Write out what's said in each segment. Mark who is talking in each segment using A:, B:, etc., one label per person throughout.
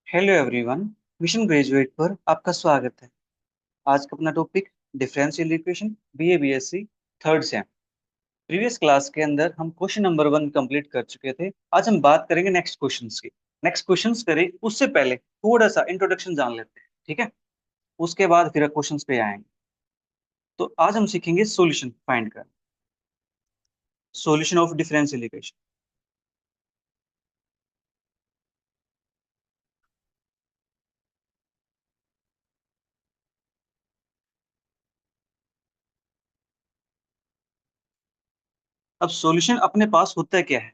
A: Hello everyone. Mission graduate पर आपका स्वागत है। आज का अपना topic differential equation BA BSc third same. Previous class के अंदर हम क्वेश्चन नंबर 1 कंप्लीट कर चुके थे। आज हम बात करेंगे नेक्स्ट क्वेश्चंस की। नेक्स्ट क्वेश्चंस करें उससे पहले थोड़ा सा इंट्रोडक्शन जान लेते हैं, ठीक है। उसके बाद फिर क्वेश्चंस पे आएंगे। तो आज हम सीखेंगे सॉल्यूशन फाइंड कर, सॉल्यूशन ऑफ डिफरेंशियल इक्वेशन। अब सॉल्यूशन अपने पास होता क्या है।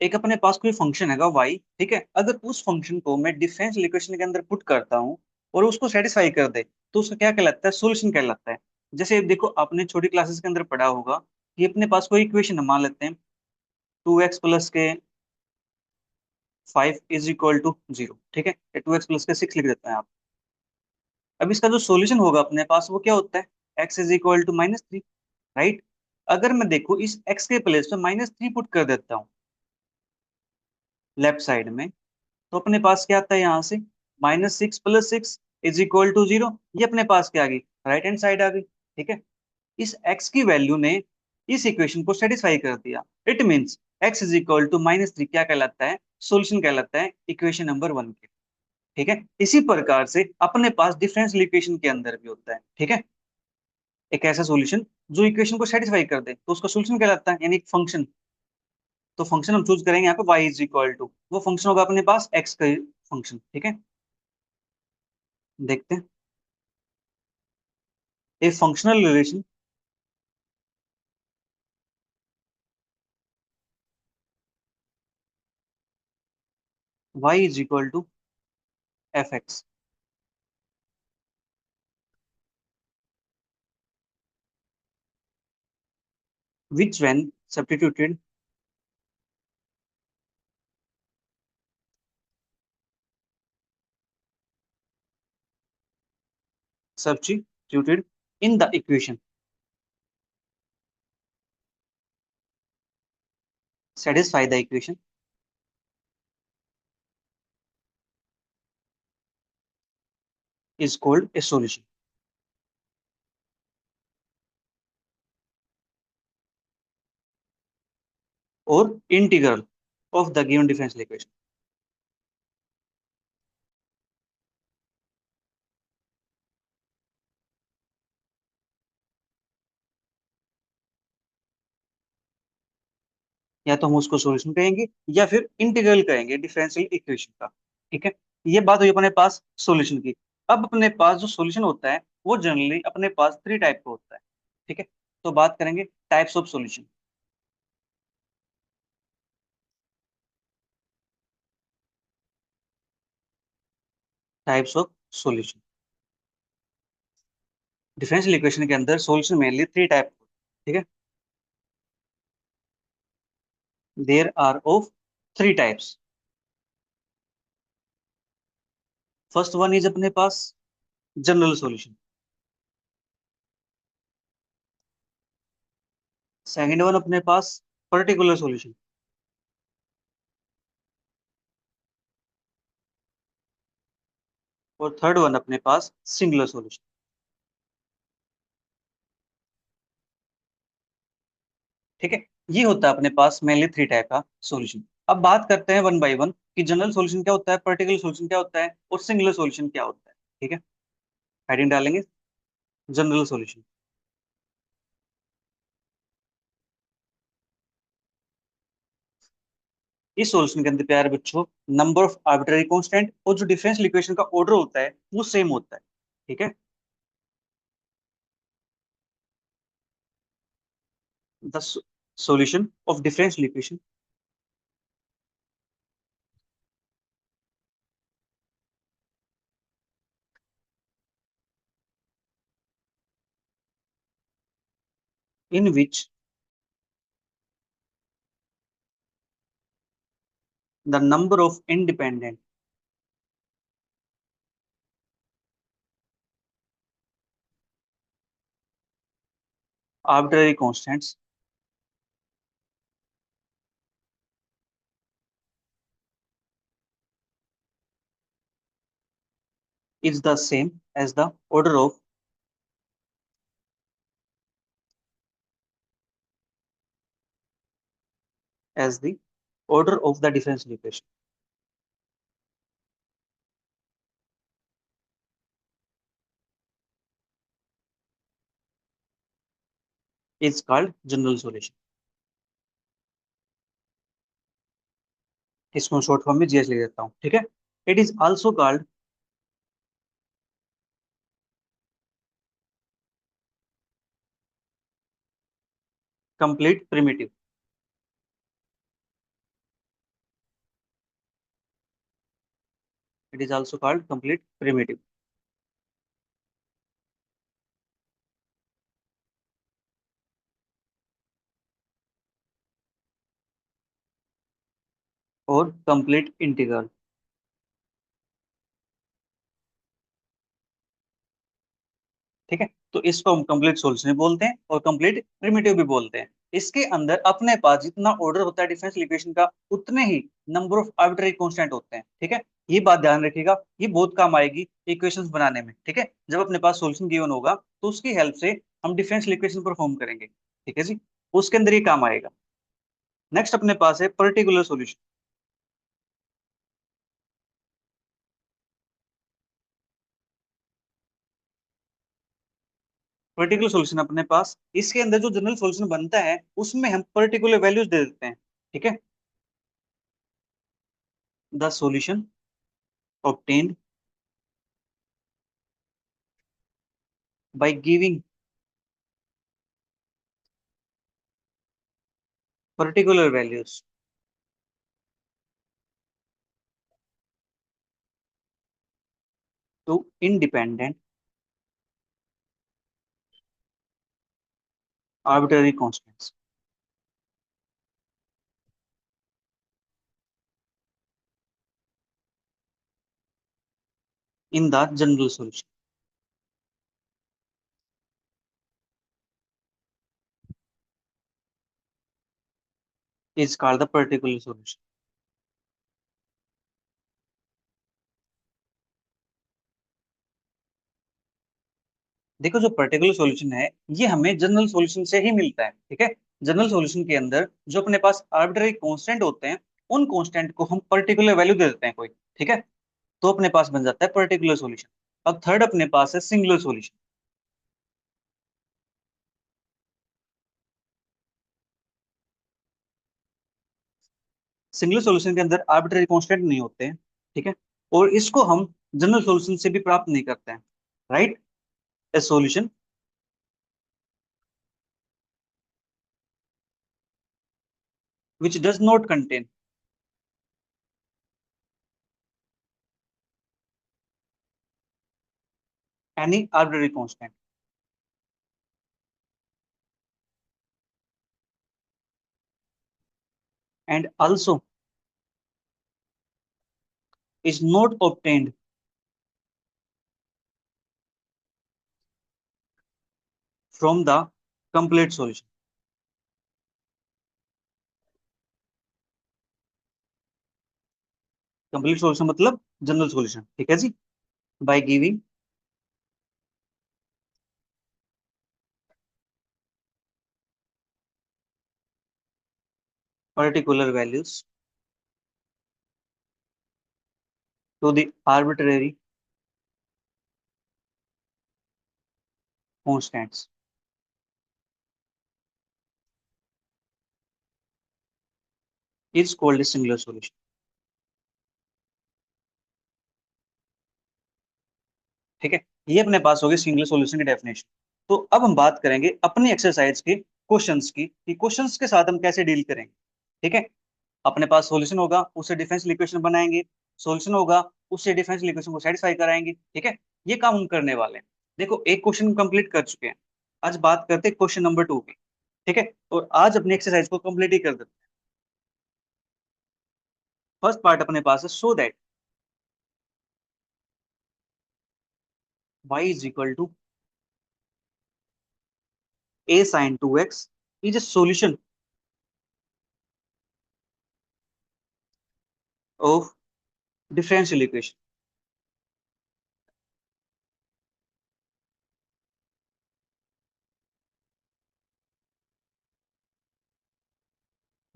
A: एक अपने पास कोई फंक्शन हैगा y, ठीक है। अगर उस फंक्शन को मैं डिफरेंशियल इक्वेशन के अंदर पुट करता हूँ और उसको सेटिस्फाई कर दे तो उसका क्या कहलाता है, सॉल्यूशन कहलाता है। जैसे देखो, आपने छोटी क्लासेस के अंदर पढ़ा होगा कि अपने पास कोई इक्वेशन है, मान लेते हैं 2x + के 5 = 0, ठीक है। 2x + के 6 लिख देते हैं आप। अब इसका जो सॉल्यूशन होगा अपने पास वो क्या होता है, x = -3, राइट। अगर मैं देखो इस x के प्लेस पे -3 पुट कर देता हूँ लेफ्ट साइड में, तो अपने पास क्या आता है यहाँ से, -6 + 6 = 0। ये अपने पास क्या आ गई, राइट हैंड साइड आ गई, ठीक है। इस x की वैल्यू ने इस इक्वेशन को सेटिस्फाई कर दिया। इट मींस x = -3 क्या कहलाता है, सॉल्यूशन कहलाता है इक्वेशन नंबर 1 के, ठीक है। इसी प्रकार से अपने पास डिफरेंशियल इक्वेशन के अंदर भी होता है, ठीक है। एक ऐसा सॉल्यूशन जो इक्वेशन को सेटिस्फाई कर दे तो उसका सॉल्यूशन कहलाता है, यानी एक फंक्शन। तो फंक्शन हम चूज करेंगे यहाँ पे y = वो फंक्शन होगा अपने पास x का फंक्शन, ठीक है। देखते हैं ए functional relation y = f(x), which when substituted substituted in the equation satisfy the equation is called a solution or integral of the given differential equation। या तो हम उसको सॉल्यूशन कहेंगे या फिर इंटीग्रल कहेंगे डिफरेंशियल इक्वेशन का, ठीक है। ये बात हुई अपने पास सॉल्यूशन की। अब अपने पास जो सॉल्यूशन होता है वो जनरली अपने पास 3 टाइप का होता है, ठीक है। तो बात करेंगे types of solution. Types of solution, differential equation के अंदर सॉल्यूशन मेनली 3 टाइप, ठीक है। There are of 3 types. First one is अपने पास जनरल सॉल्यूशन, सेकंड वन अपने पास पर्टिकुलर सॉल्यूशन, और थर्ड वन अपने पास सिंगुलर सॉल्यूशन, ठीक है। ये होता है अपने पास मेनली 3 टाइप का सॉल्यूशन। अब बात करते हैं वन बाय वन कि जनरल सॉल्यूशन क्या होता है, पर्टिकुलर सॉल्यूशन क्या होता है और सिंगुलर सॉल्यूशन क्या होता है, ठीक है। हेडिंग डालेंगे जनरल सॉल्यूशन। इस सॉल्यूशन के अंदर प्यारे बच्चों नंबर ऑफ आर्बिट्ररी कांस्टेंट और जो डिफरेंशियल इक्वेशन का ऑर्डर होता है वो सेम होता है, ठीक है। The solution of differential equation in which the number of independent arbitrary constants is the same as the as the order of the differential equation is called general solution. इसको short form में GS लिख देता हूँ, ठीक है। It is also called complete primitive. It is also called complete primitive. और complete integral. ठीक है, तो इसको हम कंप्लीट सॉल्यूशन भी बोलते हैं और कंप्लीट प्रिमिटिव भी बोलते हैं। इसके अंदर अपने पास जितना ऑर्डर होता है डिफरेंशियल इक्वेशन का, उतने ही नंबर ऑफ आर्बिट्ररी कांस्टेंट होते हैं। ठीक है, ये बात ध्यान रखिएगा, ये बहुत काम आएगी इक्वेशंस बनाने में। ठीक है, जब अपने पास सॉल्यूशन गिवन होगा तो उसकी हेल्प से हम डिफरेंशियल इक्वेशन परफॉर्म करेंगे। ठीक है जी, उसके अंदर ये काम आएगा। नेक्स्ट अपने पास है पर्टिकुलर सॉल्यूशन। पर्टिकुलर सॉल्यूशन अपने पास, इसके अंदर जो जनरल सॉल्यूशन बनता है उसमें हम पर्टिकुलर वैल्यूज दे देते हैं। ठीक है, the solution obtained by giving particular values to independent arbitrary constants in the general solution is called the particular solution। देखो, जो पर्टिकुलर सॉल्यूशन है ये हमें जनरल सॉल्यूशन से ही मिलता है। ठीक है, जनरल सॉल्यूशन के अंदर जो अपने पास आर्बिट्ररी कांस्टेंट होते हैं, उन कांस्टेंट को हम पर्टिकुलर वैल्यू दे देते हैं कोई। ठीक है, तो अपने पास बन जाता है पर्टिकुलर सॉल्यूशन। अब थर्ड अपने पास है सिंगुलर सॉल्यूशन। सिंगुलर सॉल्यूशन के अंदर आर्बिट्ररी कांस्टेंट नहीं होते हैं। ठीक है, और इसको हम जनरल सॉल्यूशन से भी प्राप्त नहीं करते हैं। Right, A solution which does not contain any arbitrary constant and also is not obtained from the complete solution। Complete solution मतलब जनरल सॉल्यूशन। ठीक है जी, by giving particular values to the arbitrary constants is called a singular solution। ठीक है, ये अपने पास होगी singular solution की डेफिनेशन। तो अब हम बात करेंगे अपनी एक्सरसाइज के क्वेश्चंस की, कि क्वेश्चंस के साथ हम कैसे डील करेंगे। ठीक है, अपने पास सॉल्यूशन होगा, उससे डिफरेंशियल इक्वेशन बनाएंगे। सॉल्यूशन होगा, उससे डिफरेंशियल इक्वेशन को सेटिस्फाई कराएंगे। ठीक है, ये काम हम करने वाले हैं। देखो, एक क्वेश्चन कंप्लीट कर चुके हैं, आज बात करते हैं क्वेश्चन नंबर 2 की। ठीक है, और आज अपनी एक्सरसाइज को कंप्लीट ही कर देते हैं। फर्स्ट पार्ट अपने पास है, so that y is equal to a sin 2x is a solution of differential equation।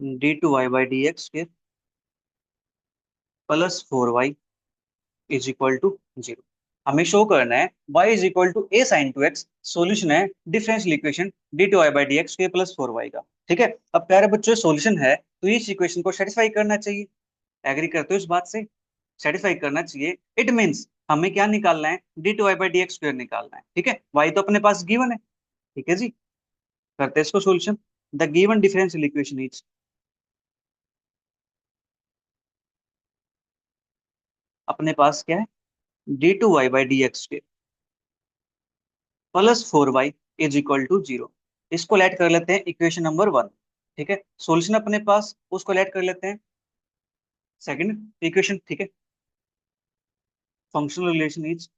A: d2y/dx plus 4y is equal to 0। हमें शो करना है y is equal to a sin 2x, solution है differential equation d2y/dx plus 4y का। ठीक है, अब प्यारे बच्चों सॉल्यूशन है तो इस इक्वेशन को सेटिस्फाई करना चाहिए। एग्री करते हो इस बात से? सेटिस्फाई करना चाहिए। इट मींस हमें क्या निकालना है, d2y/dx निकालना है। ठीक है, y तो अपने पास गिवन है। ठीक है जी, करते हैं इसको solution. The given differential equation is, अपने पास क्या है, d2y/dx plus 4y is equal to 0। इसको लेट कर लेते हैं इक्वेशन नंबर 1। ठीक है, सॉल्यूशन अपने पास, उसको लेट कर लेते हैं सेकंड इक्वेशन। ठीक है, functional relation is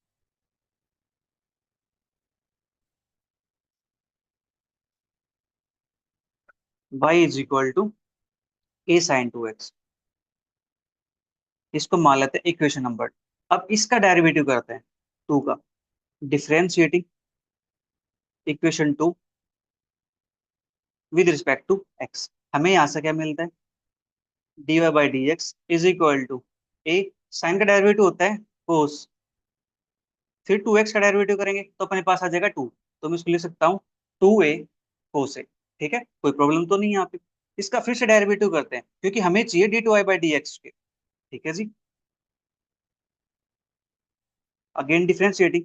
A: y is equal to a sin 2x। इसको मान लेते हैं इक्वेशन नंबर। अब इसका डेरिवेटिव करते हैं 2 का, differentiating equation 2 with respect to x। हमें यहाँ से क्या मिलता है, dy/dx is equal to a, sine का डेरिवेटिव होता है cos, फिर 2x का डेरिवेटिव करेंगे तो अपने पास आ जाएगा 2। तो मैं इसको लिख सकता हूँ 2a cos a। ठीक है, कोई प्रॉब्लम तो नहीं है यहाँ पे। इसका फिर से डेरिवेटिव करते हैं क्योंकि हमें चाहिए d2y/dx के। ठीक है जी, again differentiating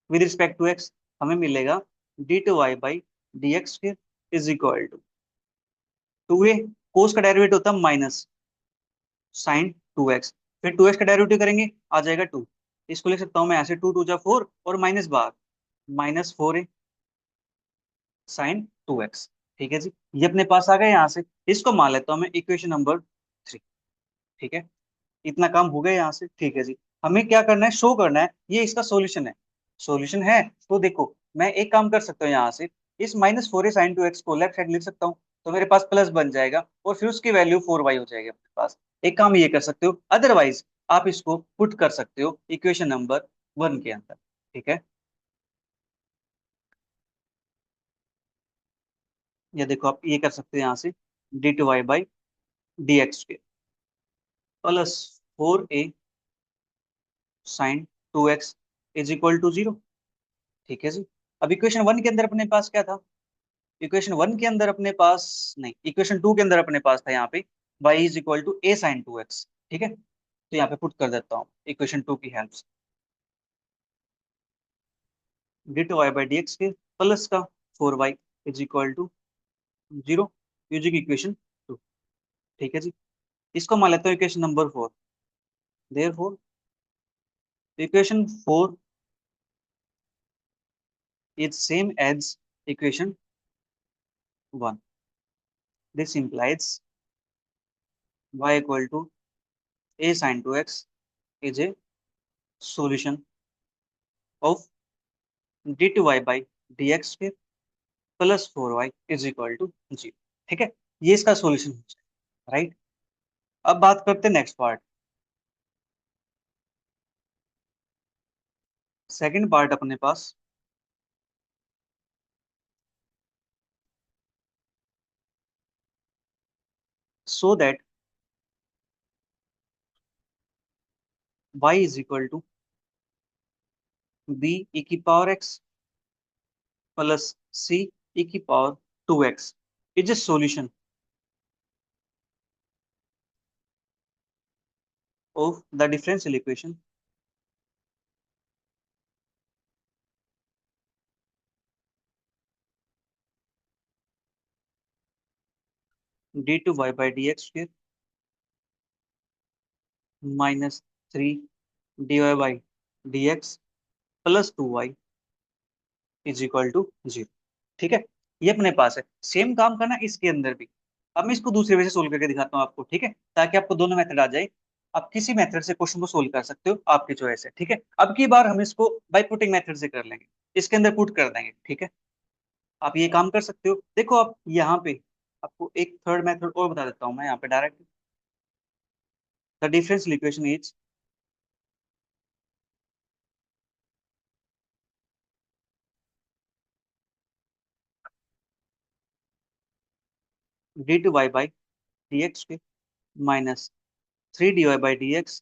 A: with respect to x, हमें मिलेगा d2y/dx is equal to 2a, कोस का डेरिवेटिव होता है माइनस साइन 2x, फिर 2x का डेरिवेटिव करेंगे आ जाएगा 2। इसको लिख सकता हूँ मैं ऐसे, 2 2 जा 4 और माइनस बाहर, माइनस 4a साइन 2x। ठीक है जी, ये अपने पास आ गया। यहाँ से इसको मान लेता हूँ मैं इक्वेशन नंबर 3। ठीक है, इतना काम हो गया यहाँ से। ठीक है जी, हमें क्या करना है, शो करना है ये इसका सॉल्यूशन है। सॉल्यूशन है तो देखो, मैं एक काम कर सकता हूँ यहाँ से, इस -4a sin 2x को लेफ्ट साइड लिख सकता हूँ, तो मेरे पास प्लस बन जाएगा और फिर उसकी वैल्यू 4y हो जाएगी अपने पास। एक काम ये कर सकते हो, अदरवाइज आप इसको पुट कर सकते हो इक्वेशन नंबर 1 के अंदर। ठीक है, ये देखो आप ये कर सकते हो यहाँ से, d2y/dx plus 4a sin 2x is equal to 0। ठीक है जी, अब इक्वेशन 1 के अंदर अपने पास क्या था, इक्वेशन 1 के अंदर अपने पास, नहीं इक्वेशन 2 के अंदर अपने पास था यहाँ पे y is equal to a sin 2x। ठीक है, तो यहाँ पे पुट कर देता हूँ इक्वेशन 2 की हेल्प से, d2y/dx के प्लस का 4y is equal to 0 using equation 2। ठीक है जी, इसको मान लेते हैं equation number 4। Therefore equation 4 is same as equation 1। This implies y equal to a sin 2x is a solution of d2y/dx के plus 4y is equal to 0। ठीक है, ये इसका सॉल्यूशन हो जाएगा। राइट, अब बात करते हैं नेक्स्ट पार्ट। सेकंड पार्ट अपने पास, so that y is equal to b e की power x plus c e की power 2x is a solution of the differential equation d2y/dx के -3 dy/dx plus 2y is equal to 0। ठीक है, ये अपने पास है। सेम काम करना इसके अंदर भी। अब मैं इसको दूसरे वे से सोल्व करके दिखाता हूँ आपको। ठीक है, ताकि आपको दोनों मेथड आ जाए। आप किसी मेथड से क्वेश्चन को सोल्व कर सकते हो, आपकी चॉइस है। ठीक है, अब की बार हम इसको बाय पुटिंग मेथड से कर लेंगे, इसके अंदर पुट कर देंगे। ठीक है, आप ये काम कर सकते हो। देखो आप यहाँ पे, आपको एक थर्ड मेथड और बता देता हूँ मैं यहाँ पे direct. The differential equation is, dy/dx के minus 3 dy/dx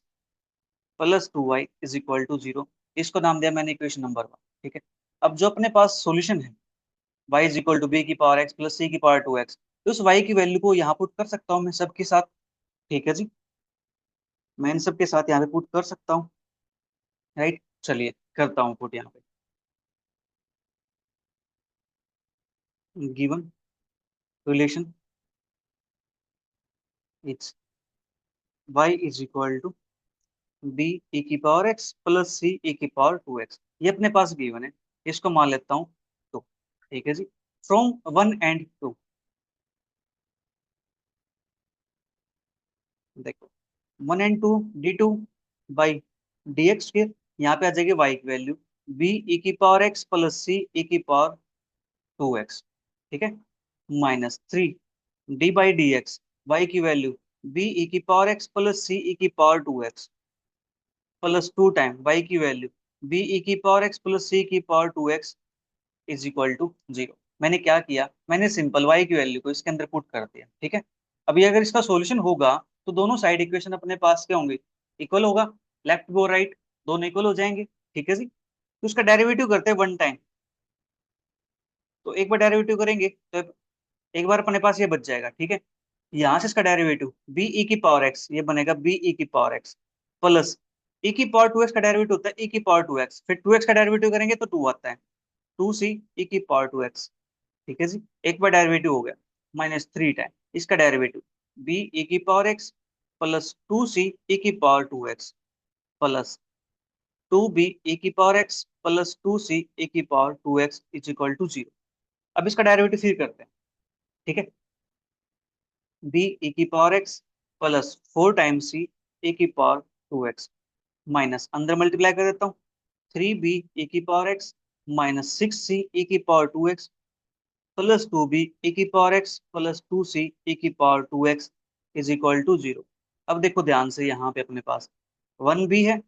A: plus 2y is equal to 0। इसको नाम दिया मैंने इक्वेशन नंबर 1। ठीक है। अब जो अपने पास सॉल्यूशन है y is equal to B की पावर x प्लस सी की पावर 2x, तो उस y की वैल्यू को यहाँ पुट कर सकता हूँ मैं सबके साथ। ठीक है जी, मैं इन सबके साथ यहाँ पे पुट कर सकता हूँ। राइट, चलिए करता हूँ पुट यहाँ पे। Given relation it's y is equal to B ई की पावर x प्लस सी ई की पावर 2x, ये अपने पास गिवन है। इसको मान लेता हूँ तो। ठीक है जी, फ्रॉम 1 and 2। देखो 1 and 2 d2 D x square, यहाँ पे आ जाएगी y की वैल्यू बी ई की पावर x प्लस सी ई की पावर 2x। ठीक है, माइनस 3 d/dx, y की वैल्यू बी ई की पावर x प्लस सी ई की power 2x plus 2 time y की वैल्यू बी ई की पावर x प्लस सी की power 2x is equal to 0। मैंने क्या किया, मैंने सिंपल y की वैल्यू को इसके अंदर पुट कर दिया। ठीक है, अभी अगर इसका सॉल्यूशन होगा तो दोनों साइड इक्वेशन अपने पास क्या होंगे, इक्वल होगा। लेफ्ट गो राइट दोनों इक्वल हो जाएंगे। ठीक है जी, तो उसका डेरिवेटिव करते हैं 1 टाइम। तो एक बार डेरिवेटिव करेंगे तो एक बार अपने पास ये बच जाएगा। ठीक है, यहाँ से इसका डेरिवेटिव बी ई की पावर एक्स, ये बनेगा बी ई की पावर एक्स प्लस ई की पावर 2x का डेरिवेटिव होता है ई की पावर 2x, फिर 2x का डेरिवेटिव करेंगे तो 2 आता है, 2c ई की पावर 2x। ठीक है जी, एक बार डेरिवेटिव हो गया, माइनस 3 टाइम इसका डेरिवेटिव बी ई की पावर एक्स प्लस 2c ई की पावर 2x प्लस 2b ई की पावर एक्स प्लस 2c ई की power 2x is equal to 0। अब इसका डेरिवेटिव फिर करते हैं। ठीक है, बी ई की power x plus 4 times c ई की पावर 2x माइनस अंदर मल्टीप्लाई कर देता हूँ 3b ई की पावर एक्स माइनस 6c ई की पावर 2x प्लस 2b ई की पावर एक्स प्लस 2c ई की power 2x is equal to 0। अब देखो ध्यान से, यहाँ पे अपने पास 1 भी है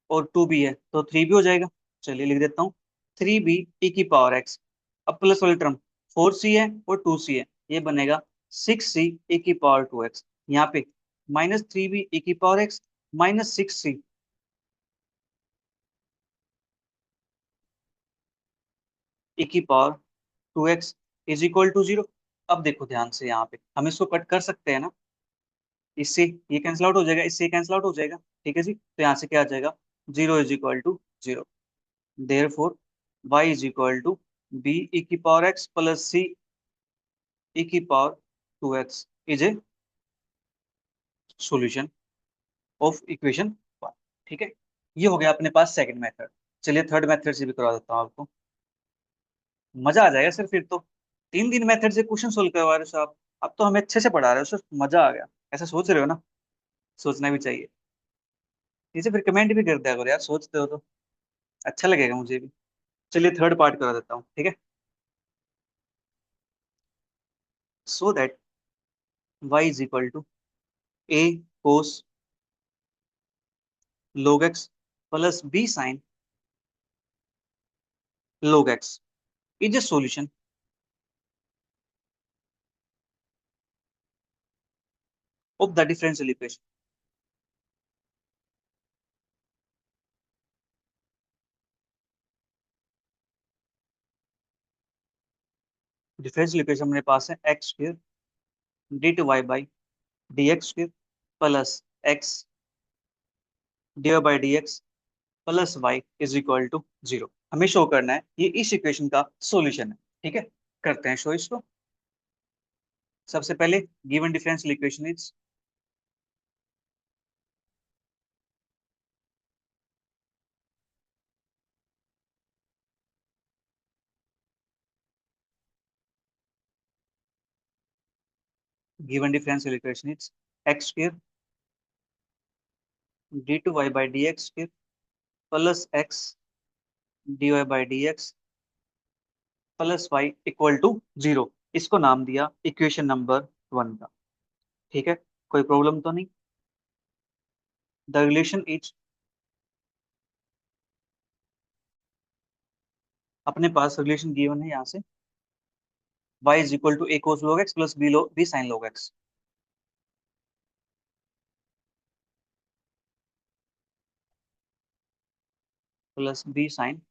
A: और 2 भी है तो 3 भी हो जाएगा। चलिए लिख देता हूँ 3b ई की पावर एक्स, अब प्लस वाली टर्म 4c है और 2c है, ये बनेगा 6c ई की पावर 2x। यहाँ पे माइनस 3b ई की पावर एक्स माइनस 6c ई की power 2x is equal to 0। अब देखो ध्यान से, यहाँ पे हम इसको कट कर सकते हैं ना, इससे ये कैंसिल आउट हो जाएगा, इससे कैंसिल आउट हो जाएगा। ठीक है जी, तो यहाँ से क्या आ जाएगा, 0 is equal to 0। Therefore Y is equal to B ई की पावर एक्स प्लस सी ई की power 2x is a solution of equation 1। ठीक है, ये हो गया अपने पास सेकंड मेथड। चलिए थर्ड मेथड से भी करवा देता हूँ आपको, मजा आ जाएगा सर फिर तो। 3 दिन मेथड से क्वेश्चन सोल्व करवा रहे हो आप। अब तो हमें अच्छे से पढ़ा रहे हो सर, मजा आ गया। ऐसा सोच रहे हो ना, सोचना भी चाहिए। इसे फिर कमेंट भी कर दिया करो यार, सोचते हो तो अच्छा लगेगा मुझे भी। चलिए थर्ड पार्ट करा देता हूँ। ठीक है, so that y is equal to a cos log x plus b sin log x is a solution of the differential equation. Differential equation मेरे पास है x square D two Y by D x square plus x D Y by D x plus Y is equal to 0। हमें show करना है ये इस equation का solution है। ठीक है, करते हैं शो इसको। सबसे पहले given differential equation is, given differential equation is X square D two Y by D x square plus x D Y by D x plus Y equal to 0। इसको नाम दिया इक्वेशन नंबर 1 का। ठीक है, कोई प्रॉब्लम तो नहीं। The relation is, अपने पास रिलेशन गिवन है यहाँ से y is equal to A cos log x plus B sine log x plus B sine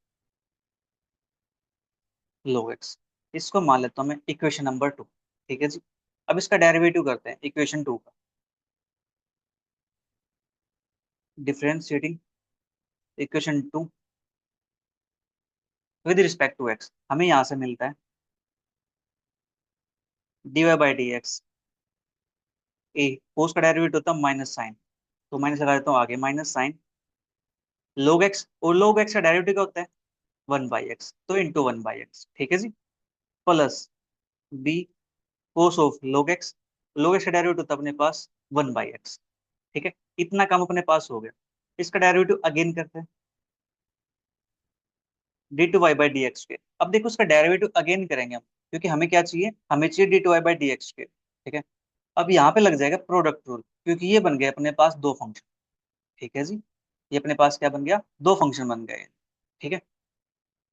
A: log x। इसको मान लेता हूँ मैं इक्वेशन नंबर 2। ठीक है जी। अब इसका डेरिवेटिव करते हैं इक्वेशन 2 का। Differentiating equation 2 with respect to x, हमें यहाँ से मिलता है dy by D x. A cos का डेरिवेटिव होता है माइनस साइन, तो माइनस लगा देता हूँ आगे, माइनस साइन log x, और log x का डेरिवेटिव क्या होता है 1/x, तो इंटू 1/x। ठीक है जी। Plus b cos of log x का डेरिवेटिव होता है अपने पास 1/x। ठीक है, इतना काम अपने पास हो गया। इसका डेरिवेटिव अगेन करते हैं d2y/dx के। अब देखो इसका डेरिवेटिव अगेन करेंगे हम, क्योंकि हमें क्या चाहिए, हमें चाहिए d2y/dx के। ठीक है। अब यहाँ पे लग जाएगा प्रोडक्ट रूल, क्योंकि ये बन गए अपने पास दो फंक्शन। ठीक है जी। ये अपने पास क्या बन गया, दो फंक्शन बन गए। ठीक है,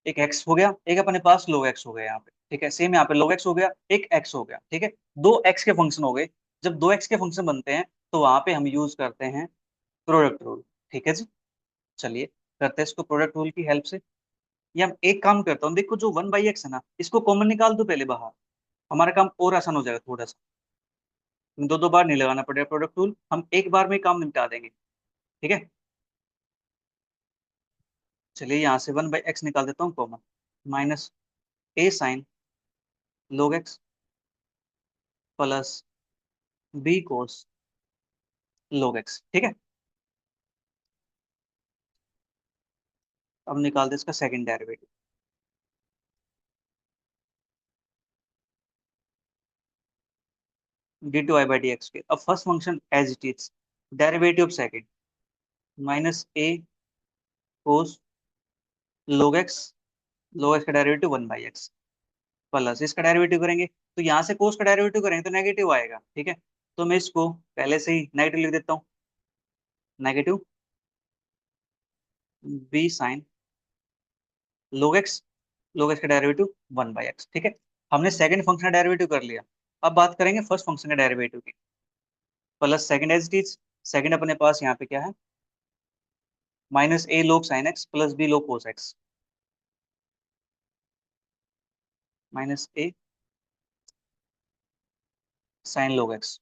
A: एक एक्स हो गया, एक अपने पास लो एक्स हो गया यहाँ पे। ठीक है, सेम यहाँ पे लो एक्स हो गया, एक एक्स हो गया। ठीक है, दो एक्स के फंक्शन हो गए। जब दो एक्स के फंक्शन बनते हैं तो वहां पे हम यूज करते हैं प्रोडक्ट रूल। ठीक है जी। चलिए करते हैं इसको प्रोडक्ट रूल की हेल्प से। या हम एक काम करता हूँ, देखो जो 1/x है ना, इसको कॉमन निकाल दो पहले बाहर, हमारा काम और आसान हो जाएगा थोड़ा सा। दो दो बार नहीं लगाना पड़ेगा प्रोडक्ट रूल, हम एक बार में काम निपटा देंगे। ठीक है, चलिए यहाँ से 1/x निकाल देता हूँ common, minus a sine log x plus b cos log x। ठीक है, अब निकाल दे इसका सेकंड डेरिवेटिव, d2y/dx के। अब first function as it is, derivative of second minus A cos log x, log x का डेरिवेटिव 1/x प्लस इसका derivative करेंगे, तो यहाँ से कोस का डेरिवेटिव करेंगे तो नेगेटिव आएगा। ठीक है, तो मैं इसको पहले से ही नेगेटिव लिख देता हूँ, negative B sine log x का डेरिवेटिव 1/x। ठीक है, हमने सेकंड फंक्शन का डेरिवेटिव कर लिया। अब बात करेंगे फर्स्ट फंक्शन का डेरिवेटिव की। Plus second as it is, second अपने पास यहाँ पे क्या है, minus a log sine x plus b log cos x, minus a sine log x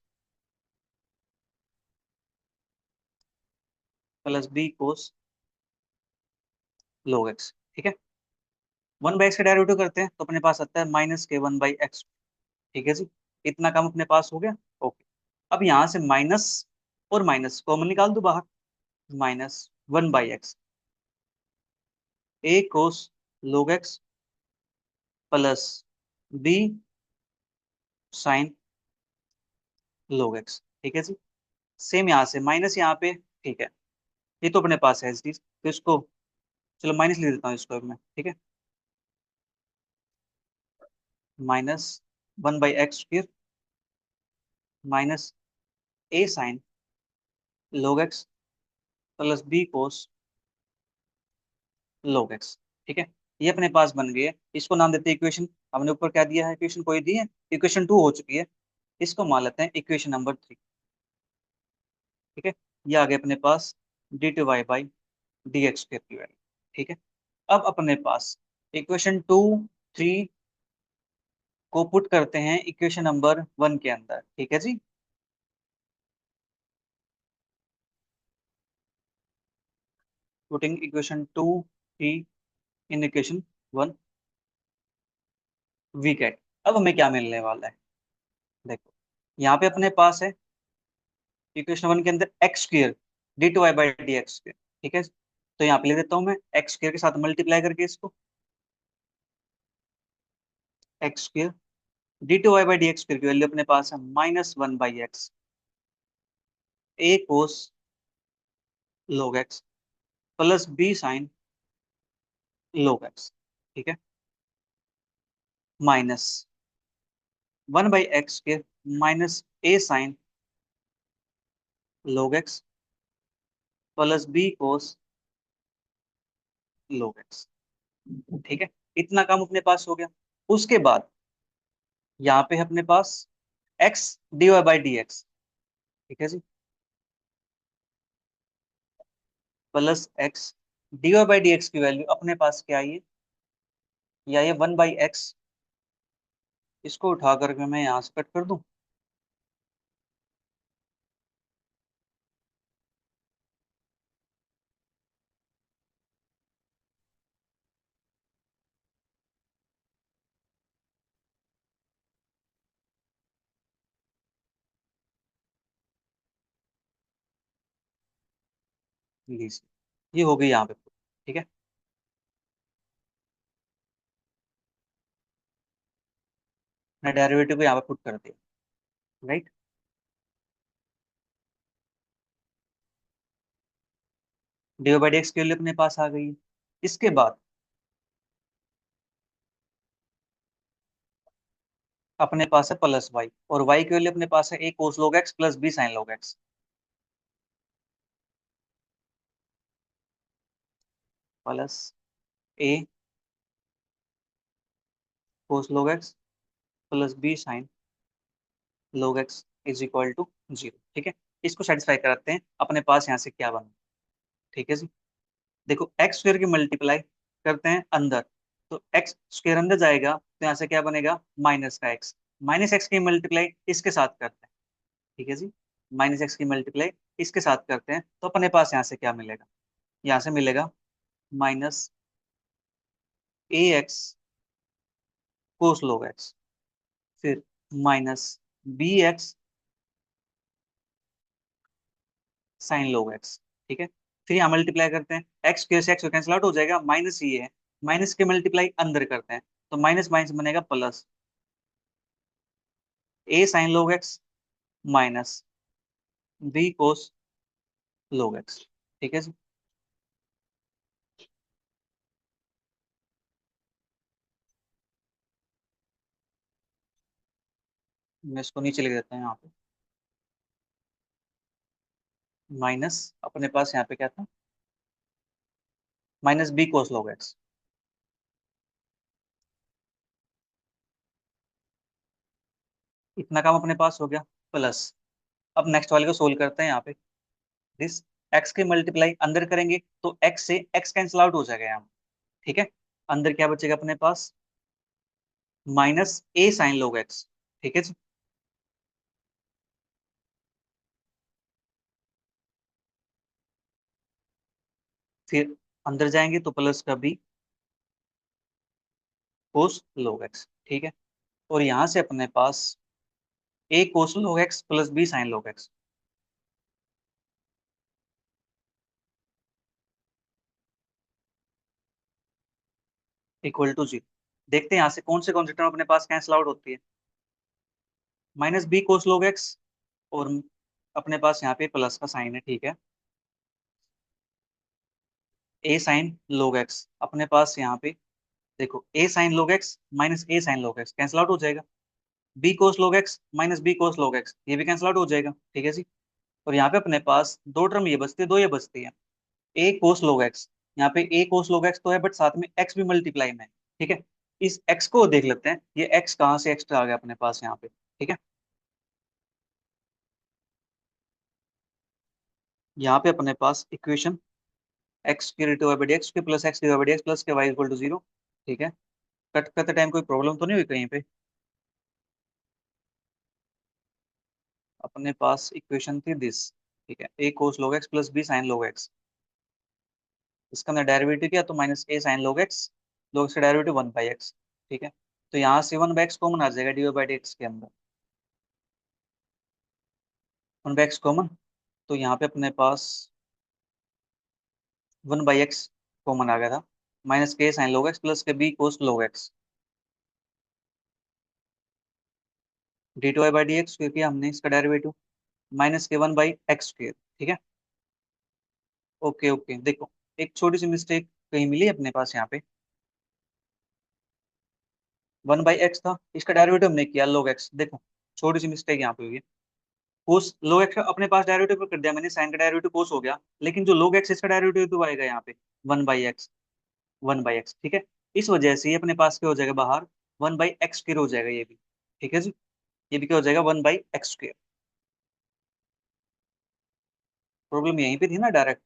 A: plus b cos log x. ठीक है, 1/x का डेरिवेटिव करते हैं तो अपने पास आता है माइनस के 1/x। ठीक है जी, इतना काम अपने पास हो गया। ओके, अब यहाँ से माइनस और माइनस कॉमन निकाल दो बाहर, minus 1/x A cos log x plus B sine log x. ठीक है जी, सेम यहाँ से माइनस यहाँ पे। ठीक है, ये तो अपने पास है एज, तो इसको चलो माइनस लिख देता हूँ इसको अब मैं। ठीक है, minus 1/x² minus a sine log x plus b cos log x। ठीक है, ये अपने पास बन गई है, इसको नाम देते हैं इक्वेशन। हमने ऊपर क्या दिया है, इक्वेशन कोई दी है, इक्वेशन 2 हो चुकी है। इसको मान लेते हैं इक्वेशन नंबर 3। ठीक है, ये आ गया अपने पास d2y/dx² की वैल्यू। ठीक है, अब अपने पास इक्वेशन 2 3 को पुट करते हैं इक्वेशन नंबर 1 के अंदर। ठीक है जी। Putting equation 2 3 in equation 1, we get, अब हमें क्या मिलने वाला है, देखो यहाँ पे अपने पास है इक्वेशन 1 के अंदर x² d2y/dx²। ठीक है, तो यहाँ पे ले देता हूँ मैं x² के साथ मल्टीप्लाई करके इसको, x² d2y/dx² की वैल्यू अपने पास है -1/x a cos log x plus b sine log x। ठीक है, minus 1/x² minus a sine log x plus b cos log x। ठीक है, इतना काम अपने पास हो गया। उसके बाद यहाँ पे है अपने पास x D Y by D x, ठीक है जी, plus x D Y by D x की वैल्यू अपने पास क्या आई है, या ये 1/x, इसको उठा करके मैं यहाँ से कट कर दूं। ये हो गई यहाँ पे, ठीक है। मैं डेरिवेटिव को यहाँ पे पुट कर दिया, right. D by D x के लिए अपने पास आ गई है। इसके बाद अपने पास है प्लस वाई, और वाई के लिए अपने पास है ए कोस log x plus B sign log x, plus A cos log x plus B sign log x is equal to 0, ठीक है। इसको सेटिस्फाई कराते हैं, अपने पास यहाँ से क्या बना, ठीक है जी। देखो एक्स स्क्वायर की मल्टीप्लाई करते हैं अंदर, तो एक्स स्क्वायर अंदर जाएगा तो यहाँ से क्या बनेगा, माइनस का एक्स, माइनस एक्स की मल्टीप्लाई इसके साथ करते हैं, ठीक है जी। माइनस एक्स की मल्टीप्लाई इसके साथ करते हैं, तो अपने पास यहाँ से क्या मिलेगा, यहाँ से मिलेगा माइनस ए एक्स कोस लोग एक्स, फिर minus B x sign log x, ठीक है। फिर यहाँ मल्टीप्लाई करते हैं, एक्स स्क्वायर से एक्स कैंसिल आउट हो जाएगा, माइनस ये है, माइनस के मल्टीप्लाई अंदर करते हैं, तो माइनस माइनस बनेगा प्लस ए sign log x minus B cos log x, ठीक है जी। मैं इसको नीचे लिख देता हूँ यहाँ पे, माइनस अपने पास यहाँ पे क्या था, minus B cos log x, इतना काम अपने पास हो गया, प्लस अब नेक्स्ट वाले को सोल्व करते हैं यहाँ पे, दिस एक्स के मल्टीप्लाई अंदर करेंगे तो एक्स से एक्स कैंसिल आउट हो जाएगा यहाँ, ठीक है। अंदर क्या बचेगा अपने पास, minus a sign log x, ठीक है जी। फिर अंदर जाएंगे तो प्लस का बी कोस लोग एक्स, ठीक है। और यहाँ से अपने पास a cos log x plus B sign log x equal to 0। देखते हैं यहाँ से कौन से टर्म अपने पास कैंसिल आउट होती है, minus B cos log x, और अपने पास यहाँ पे प्लस का साइन है, ठीक है। ए साइन लोग एक्स अपने पास यहाँ पे, देखो ए sign log x minus a sign log x cancel out हो जाएगा, B cos log x minus B cos log x ये भी कैंसिल आउट हो जाएगा, ठीक है जी। और यहाँ पे अपने पास दो टर्म ये बचती है, दो ये बचती है, ए कोस लोग एक्स, यहाँ पे ए कोस लोग एक्स तो है बट साथ में एक्स भी मल्टीप्लाई में है, ठीक है। इस एक्स को देख लेते हैं, ये एक्स कहाँ से एक्स्ट्रा आ गया अपने पास यहाँ पे, ठीक है। यहाँ पे अपने पास इक्वेशन एक्स की डिवाइड बाई एक्स के plus x divide by x plus k Y equal to 0, ठीक है। कट करते टाइम कोई प्रॉब्लम तो नहीं हुई कहीं पे, अपने पास इक्वेशन थी दिस, ठीक है, ए कोस log x plus B sign log x, इसका हमने डेरिवेटिव किया तो minus a sign log x, लोग एक्स का डेरिवेटिव 1/x, ठीक है। तो यहाँ से 1/x कॉमन आ जाएगा डी बाई डी एक्स के अंदर, 1/x कॉमन, तो यहाँ पे अपने पास 1/x कॉमन आ गया था, माइनस के साइन लोग एक्स प्लस के b cos log x, d two Y by D x क्योंकि हमने इसका डेरिवेटिव, माइनस के 1/x स्क्वायर, ठीक है। ओके ओके, देखो एक छोटी सी मिस्टेक कहीं मिली अपने पास यहाँ पे, 1/x था, इसका डेरिवेटिव हमने किया लोग एक्स, देखो छोटी सी मिस्टेक यहाँ पे हुई है, कोस लोग एक्स अपने पास डेरिवेटिव कर दिया मैंने, साइन का डेरिवेटिव कोस हो गया, लेकिन जो लोग एक्स इसका डेरिवेटिव तो आएगा यहाँ पे 1/x, 1/x, ठीक है। इस वजह से ये अपने पास क्या हो जाएगा बाहर, 1/x स्क्वायर हो जाएगा ये भी, ठीक है जी। ये भी क्या हो जाएगा, 1/x²। प्रॉब्लम यहीं पे थी ना डायरेक्ट,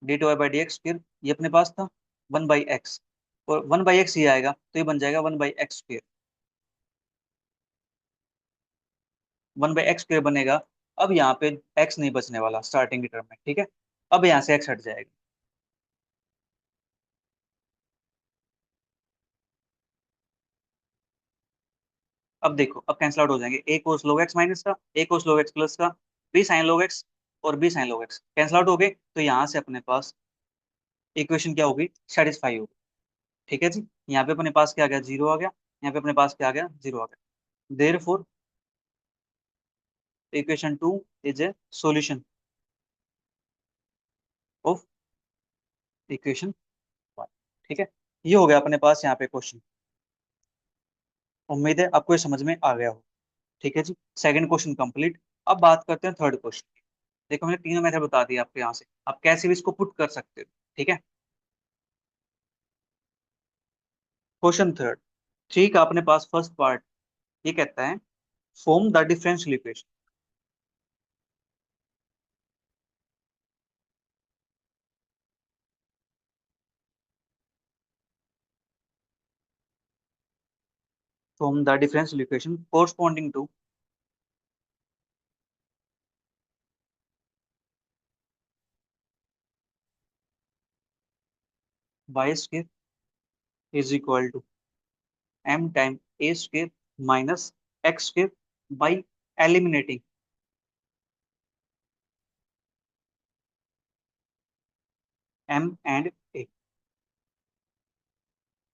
A: d2y/dx, फिर ये अपने पास था 1/x, और 1/x ये आएगा तो ये बन जाएगा 1/x²। 1/x² बनेगा। अब यहाँ पे x नहीं बचने वाला स्टार्टिंग की टर्म में, ठीक है। अब यहाँ से x हट जाएगा। अब देखो, अब कैंसिल आउट हो जाएंगे, a cos log x minus का, a cos log x plus का, b sin log x और b sin log x cancel out हो गए, तो यहाँ से अपने पास इक्वेशन क्या होगी, सेटिस्फाई होगी। ठीक है जी। यहाँ पे अपने पास क्या आ गया, जीरो आ गया। यहाँ पे अपने पास क्या आ गया, जीरो आ गया। Therefore equation 2 is a solution of equation 1। ठीक है, ये हो गया अपने पास यहाँ पे क्वेश्चन। उम्मीद है आपको ये समझ में आ गया हो। ठीक है जी, सेकंड क्वेश्चन कंप्लीट। अब बात करते हैं थर्ड क्वेश्चन। देखो मैंने तीनों मेथड बता दिया आपको, यहाँ से आप कैसे भी इसको पुट कर सकते हो। ठीक है, क्वेश्चन थर्ड। ठीक है, अपने पास फर्स्ट पार्ट ये कहता है form the differential equation. Form the differential equation corresponding to y square is equal to m time a square minus x square by eliminating m and a।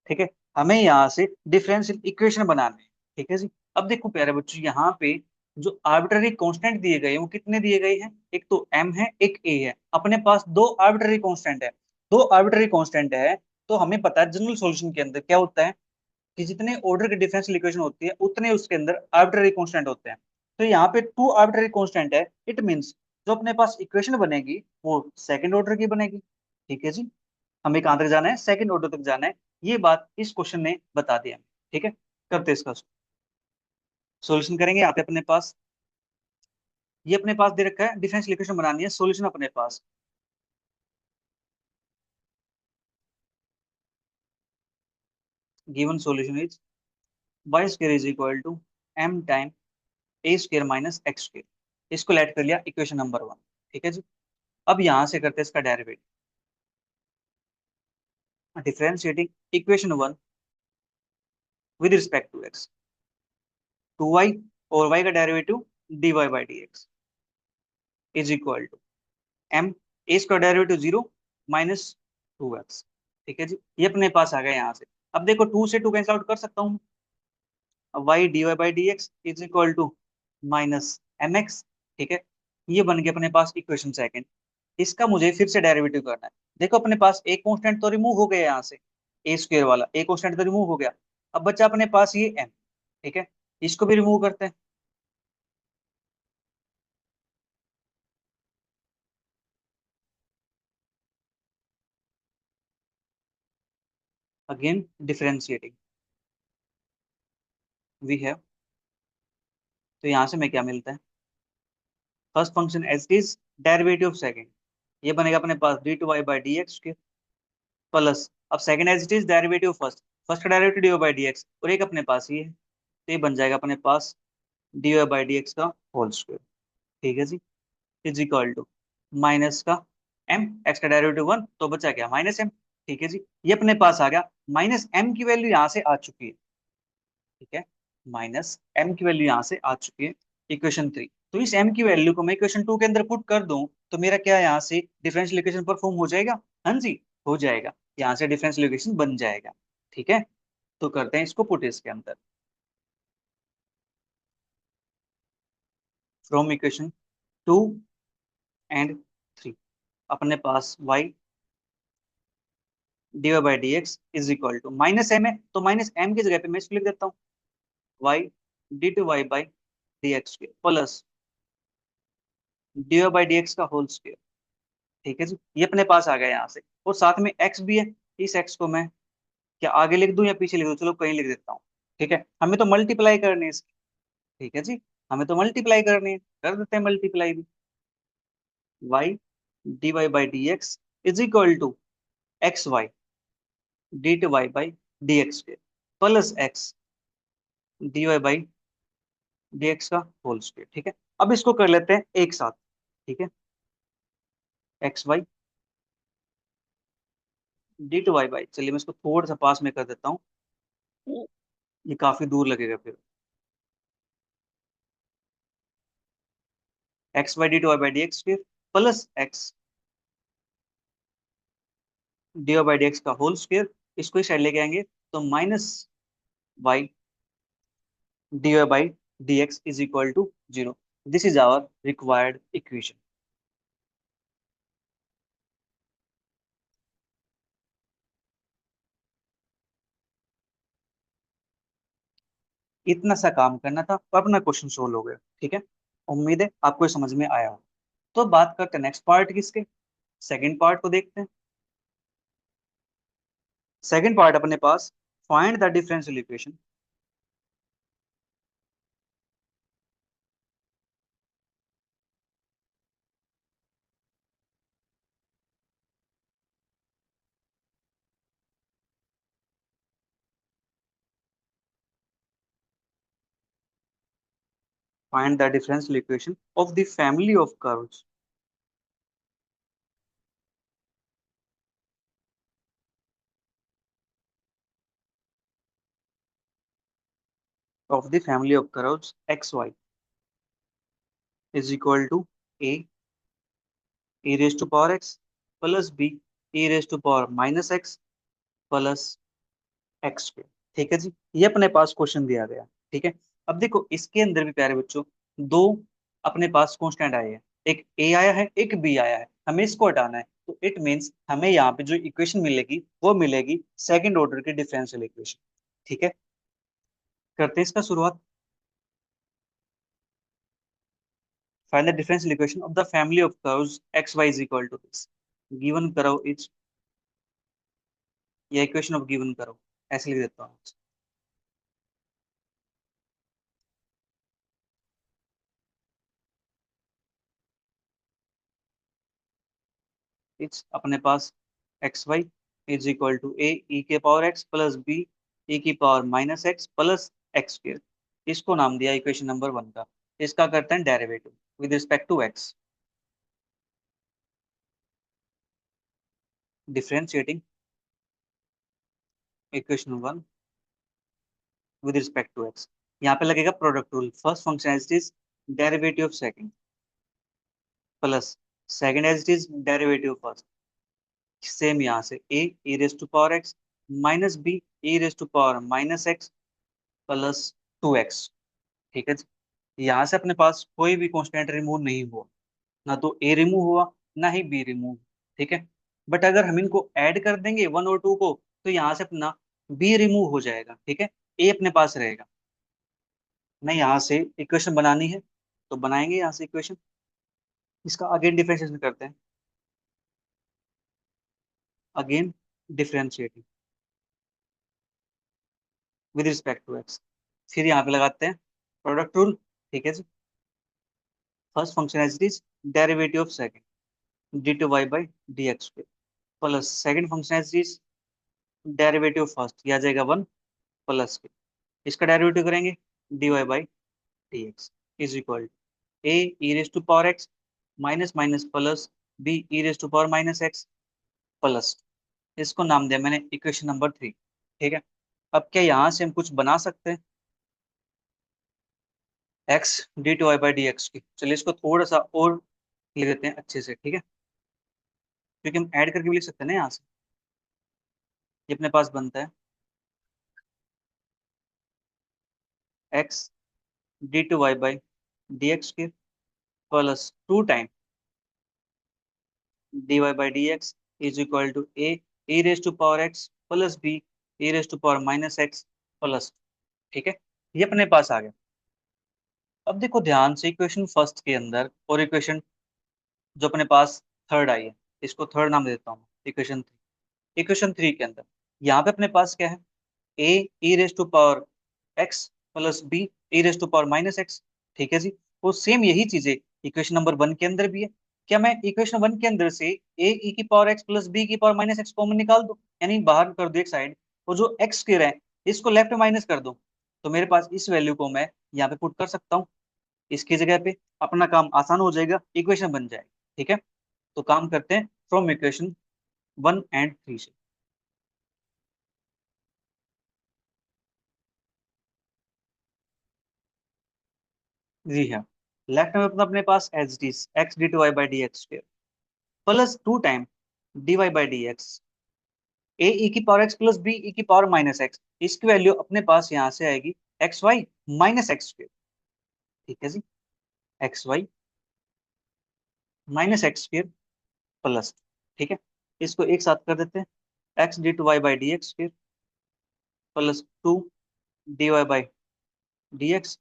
A: ठीक है, हमें यहाँ से डिफरेंशियल इक्वेशन बनाने हैं। ठीक है जी। अब देखो प्यारे बच्चों, यहाँ पे जो आर्बिट्ररी कांस्टेंट दिए गए हैं वो कितने दिए गए हैं, एक तो m है, एक a है। अपने पास दो आर्बिट्ररी कांस्टेंट है, दो आर्बिट्ररी कांस्टेंट है। तो हमें पता है जनरल सॉल्यूशन के अंदर क्या होता है कि जितने ऑर्डर की डिफरेंशियल इक्वेशन होती है उतने उसके अंदर आर्बिट्ररी कांस्टेंट होते हैं। तो यहाँ पे टू आर्बिट्ररी कांस्टेंट है, इट मींस जो अपने पास इक्वेशन बनेगी वो सेकंड ऑर्डर की बनेगी। ठीक है जी, हमें कहां तक जाना है, सेकंड ऑर्डर तक जाना है। ये बात इस क्वेश्चन ने बता दिया। ठीक है, करते हैं इसका सॉल्यूशन करेंगे। यहाँ पे अपने पास ये अपने पास दे रखा है, डिफरेंशियल इक्वेशन बनानी है, सॉल्यूशन अपने पास given solution is y square is equal to m time a square minus x square. इसको लेट कर लिया इक्वेशन नंबर 1। ठीक है जी। अब यहाँ से करते हैं इसका derivative, differentiating equation 1 with respect to x, 2y और y का derivative dy/dx is equal to m a square derivative 0 minus 2x। ठीक है जी, ये अपने पास आ गया यहाँ से। अब देखो 2 से 2 कैंसिल आउट कर सकता हूँ, y dy/dx is equal to minus mx। ठीक है, ये बन गया अपने पास इक्वेशन सेकंड। इसका मुझे फिर से डेरिवेटिव करना है। देखो अपने पास एक कांस्टेंट तो रिमूव हो गया यहाँ से, ए स्क्वायर वाला एक कांस्टेंट तो रिमूव हो गया। अब बचा अपने पास ये m। ठीक है, इसको भी रिमूव करते हैं। अगेन डिफरेंशिएटिंग वी हैव, तो यहाँ से हमें क्या मिलता है, first function as it is, derivative of second ये बनेगा अपने पास d2y/dx के प्लस, अब second as it is derivative first, first का डेरिवेटिव dy/dx और एक अपने पास ये है, तो ये बन जाएगा अपने पास dy/dx का होल स्क्वायर। ठीक है जी, इज इक्वल टू माइनस का m, x का डेरिवेटिव 1 तो बचा क्या, माइनस m। ठीक है जी, ये अपने पास आ गया, माइनस m की वैल्यू यहाँ से आ चुकी है। ठीक है, माइनस m की वैल्यू यहाँ से आ चुकी है इक्वेशन 3। तो इस m की वैल्यू को मैं इक्वेशन 2 के अंदर पुट कर दूं तो मेरा क्या यहाँ से डिफरेंशियल इक्वेशन परफॉर्म हो जाएगा। हाँ जी, हो जाएगा, यहाँ से डिफरेंशियल इक्वेशन बन जाएगा। ठीक है, तो करते हैं इसको पुट इसके अंदर, फ्रॉम इक्वेशन 2 एंड 3 अपने पास y dy/dx is equal to minus m है, तो माइनस m की जगह पे मैं इसको लिख देता हूँ y d2y/dx प्लस dy/dx का होल स्क्वायर। ठीक है जी, ये अपने पास आ गया यहाँ से, और साथ में x भी है। इस x को मैं क्या आगे लिख दूं या पीछे लिख दूं, चलो कहीं लिख देता हूँ। ठीक है, हमें तो मल्टीप्लाई करनी है इसकी। ठीक है जी, हमें तो मल्टीप्लाई करनी है, कर देते हैं मल्टीप्लाई भी। Y d Y by D x is equal to x y d t y by D x square plus x D Y by D x का होल स्क्वायर। ठीक है, अब इसको कर लेते हैं एक साथ। ठीक है, x y d two Y by, चलिए मैं इसको थोड़ा सा पास में कर देता हूँ, ये काफी दूर लगेगा फिर। X y d two Y by D x square plus x D Y by D x का होल स्क्वायर, इसको इस साइड लेके आएंगे तो minus y d Y by D x is equal to zero. This is our required equation. इतना सा काम करना था और अपना क्वेश्चन सोल्व हो गया। ठीक है, उम्मीद है आपको ये समझ में आया हो। तो बात करते हैं नेक्स्ट पार्ट किसके, सेकंड पार्ट को देखते हैं। सेकंड पार्ट अपने पास, find the differential equation find the differential equation of the family of curves of the family of curves xy is equal to a e raised to power x plus b e raised to power minus x plus x square. ठीक है जी, ये अपने पास question दिया गया। ठीक है, अब देखो इसके अंदर भी प्यारे बच्चों दो अपने पास कांस्टेंट आए हैं, एक ए आया है एक बी आया है, हमें इसको हटाना है। तो इट मींस हमें यहाँ पे जो इक्वेशन मिलेगी वो मिलेगी सेकंड ऑर्डर की डिफरेंशियल इक्वेशन। ठीक है, करते हैं इसका शुरुआत। Find the differential equation of the family of curves x y is equal to this. Given curve is, या इक्वेशन ऑफ गिवन कर्व ऐसे लिख देता हूँ। इट्स अपने पास x y is equal to a e के पावर एक्स प्लस बी ई की power minus x plus x square. इसको नाम दिया इक्वेशन नंबर वन का। इसका करते हैं derivative with respect to x, differentiating equation one with respect to x. यहाँ पे लगेगा product rule, first function as it is derivative of second plus second as it is derivative first. Same यहाँ से a e raise to power x minus b e raise to power minus x plus two x. ठीक है जी, यहाँ से अपने पास कोई भी constant remove नहीं हुआ, ना तो ए रिमूव हुआ ना ही बी रिमूव। ठीक है, बट अगर हम इनको ऐड कर देंगे वन और टू को तो यहाँ से अपना बी रिमूव हो जाएगा। ठीक है, ए अपने पास रहेगा। मैं यहाँ से इक्वेशन बनानी है तो बनाएंगे यहाँ से इक्वेशन। इसका अगेन डिफरेंशिएशन करते हैं, again differentiating with respect to x. फिर यहाँ पे लगाते हैं प्रोडक्ट रूल। ठीक है जी, first function as it is derivative of second d two Y by D x plus second function as it is derivative first, यह आ जाएगा वन प्लस के, इसका डेरिवेटिव करेंगे d Y by D x is equal to a e raise to power x minus minus plus b e raise to power minus x plus, इसको नाम दिया मैंने इक्वेशन नंबर थ्री। ठीक है, अब क्या यहाँ से हम कुछ बना सकते हैं x d two Y by D x की। चलिए इसको थोड़ा सा और लिख देते हैं अच्छे से। ठीक है, क्योंकि हम ऐड करके भी लिख सकते हैं ना यहाँ से। ये अपने पास बनता है x d two Y by D x के plus two time d Y by D x is equal to a e raise to power x plus b e raise to power minus x plus. ठीक है, ये अपने पास आ गया। अब देखो ध्यान से इक्वेशन फर्स्ट के अंदर और इक्वेशन जो अपने पास थर्ड आई है, इसको थर्ड नाम दे देता हूँ इक्वेशन थ्री। इक्वेशन थ्री के अंदर यहाँ पे अपने पास क्या है, a e raise to power x plus b e raise to power minus x. ठीक है जी। वो सेम यही चीजें इक्वेशन नंबर 1 के अंदर भी है। क्या मैं इक्वेशन 1 के अंदर से ए ई की पावर एक्स प्लस बी की पावर माइनस एक्स कॉमन निकाल दूं, यानी बाहर कर दो एक साइड, और जो एक्स स्क्वायर है इसको लेफ्ट में माइनस कर दो, तो मेरे पास इस वैल्यू को मैं यहाँ पे पुट कर सकता हूँ इसकी जगह पे। अपना काम आसान हो जाएगा, इक्वेशन बन जाएगी। ठीक है, तो काम करते हैं फ्रॉम इक्वेशन 1 एंड 3 से। जी हाँ, लेफ्ट में अपने पास h d x d two Y by D x square plus 2 time d Y by D x a e की पावर एक्स प्लस बी ई की पावर माइनस एक्स। इसकी वैल्यू अपने पास यहाँ से आएगी x y minus x square. ठीक है जी, x y minus x square plus. ठीक है, इसको एक साथ कर देते हैं, x d two Y by D x square plus 2 d Y by D x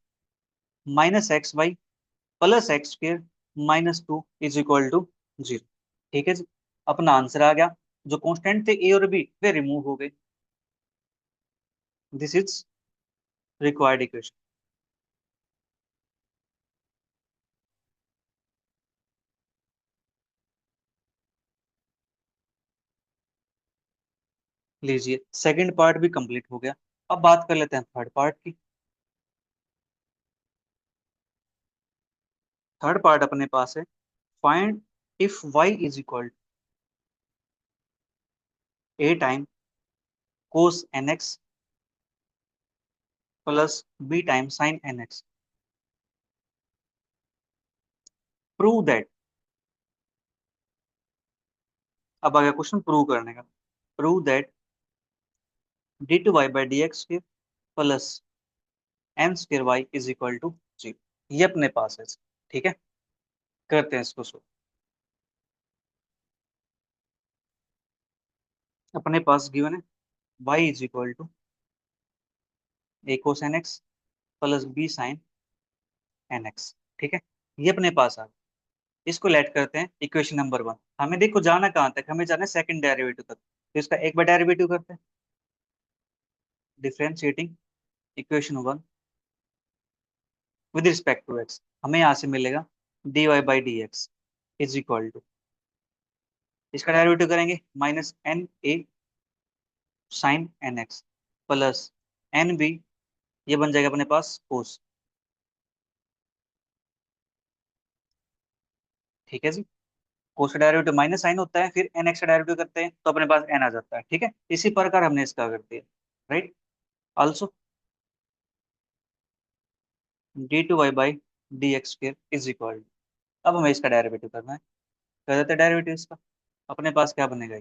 A: minus x y plus x square minus 2 is equal to 0। ठीक है जी, अपना आंसर आ गया। जो कांस्टेंट थे ए और बी वे रिमूव हो गए। This is required equation. लीजिए, सेकंड पार्ट भी कंप्लीट हो गया। अब बात कर लेते हैं थर्ड पार्ट की। थर्ड पार्ट अपने पास है, find if y is equal a time cos n x plus b time sine n x, prove that. अब आ गया क्वेश्चन प्रूव करने का। Prove that d two Y by D x square plus n square y is equal to 0। ये अपने पास है। ठीक है, करते हैं इसको सो। अपने पास गिवन है y is equal to A cos n x plus B sine n x. ठीक है, ये अपने पास आ गया। इसको लेट करते हैं इक्वेशन नंबर 1। हमें देखो जाना कहाँ तक, हमें जाना है सेकंड डेरिवेटिव तक, तो इसका एक बार डेरिवेटिव करते हैं। Differentiating equation 1 with respect to x, हमें यहाँ से मिलेगा d Y by D x is equal to, इसका डेरिवेटिव करेंगे minus n a sine n x plus n b, ये बन जाएगा अपने पास कोस। ठीक है जी, कोस का डेरिवेटिव माइनस साइन होता है, फिर एन एक्स का डेरिवेटिव करते हैं तो अपने पास एन आ जाता है। ठीक है, इसी प्रकार हमने इसका कर दिया। Right, also d two Y by D x square is equal. अब हमें इसका डेरिवेटिव करना है, कर देते हैं डेरिवेटिव इसका। अपने पास क्या बनेगा,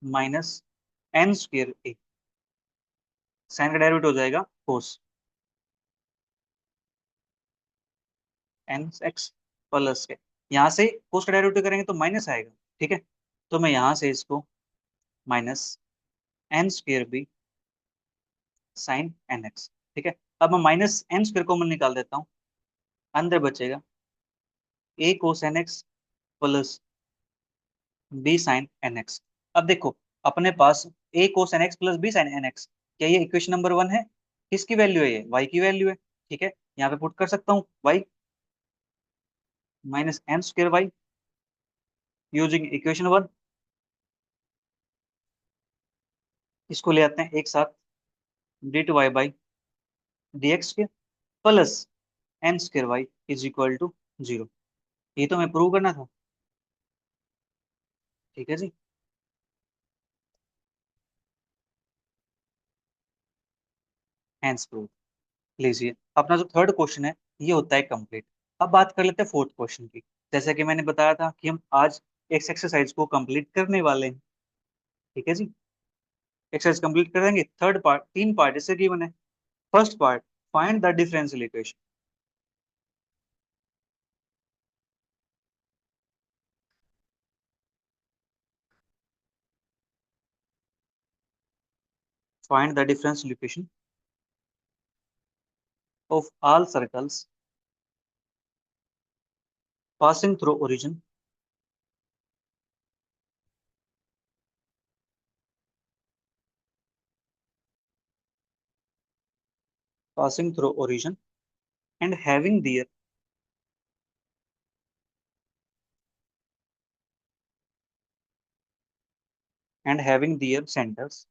A: minus n square A, sign का डेरिवेटिव हो जाएगा कोस एन एक्स प्लस के, यहाँ से कोस का डेरिवेटिव करेंगे तो माइनस आएगा। ठीक है, तो मैं यहाँ से इसको minus n square b sine n x. ठीक है, अब मैं माइनस एन स्क्र कॉमन निकाल देता हूँ, अंदर बचेगा a cos n x plus B sine n x. अब देखो, अपने पास a cos n x plus B sine n x, क्या ये इक्वेशन नंबर 1 है? किसकी वैल्यू है? ये y की वैल्यू है। ठीक है, यहाँ पे पुट कर सकता हूँ y minus n square y using equation 1। इसको ले आते हैं एक साथ, d two Y by D x के plus n square y is equal to 0। ये तो हमें प्रूव करना था। ठीक है जी, हैंस प्रूव। लीजिए, अपना जो थर्ड क्वेश्चन है ये होता है कंप्लीट। अब बात कर लेते हैं फोर्थ क्वेश्चन की। जैसा कि मैंने बताया था कि हम आज इस एक्सरसाइज को कंप्लीट करने वाले हैं। ठीक है जी, एक्सरसाइज कंप्लीट करेंगे। थर्ड पार्ट, 3 पार्ट इससे गिवन है। First part, find the differential equation. Find the differential equation of all circles passing through origin passing through origin and having their centers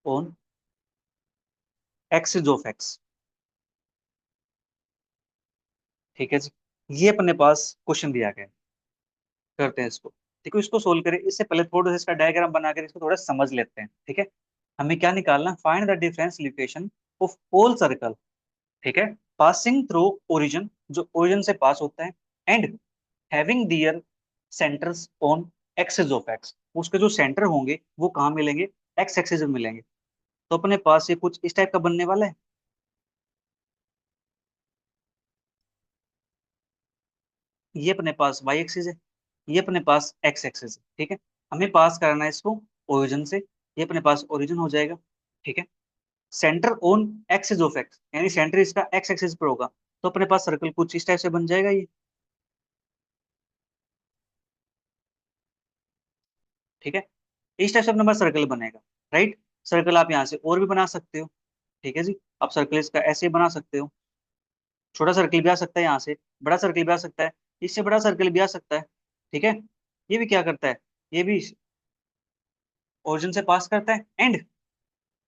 A: on axis of x। ठीक है जी, ये अपने पास question दिया गया है। करते हैं इसको। देखो इसको सोल्व करें इससे पहले थोड़ा सा इसका डायग्राम बनाकर इसको थोड़ा समझ लेते हैं। ठीक है, हमें क्या निकालना, find the difference location of all circle. ठीक है, पासिंग थ्रू ओरिजिन, जो ओरिजिन से पास होता है, and having their centres on axis of x, उसके जो सेंटर होंगे वो कहाँ मिलेंगे, एक्स एक्सिस में मिलेंगे। तो अपने पास ये कुछ इस टाइप का बनने वाला है। ये अपने पास वाई एक्सिस है, ये अपने पास एक्स एक्सिस है। ठीक है, हमें पास करना है इसको ओरिजिन से, ये अपने पास ओरिजिन हो जाएगा। ठीक है, centre on axis of x, यानी सेंटर इसका एक्स एक्सिस पर होगा। तो अपने पास सर्कल कुछ इस टाइप से बन जाएगा ये। ठीक है, इस टाइप से अपने पास सर्कल बनेगा। राइट, सर्कल आप यहाँ से और भी बना सकते हो। ठीक है जी, आप सर्कल इसका ऐसे बना सकते हो, छोटा सर्कल भी आ सकता है यहाँ से, बड़ा सर्कल भी आ सकता है, इससे बड़ा सर्कल भी आ सकता है। ठीक है, ये भी क्या करता है, ये भी ओरिजिन से पास करता है, एंड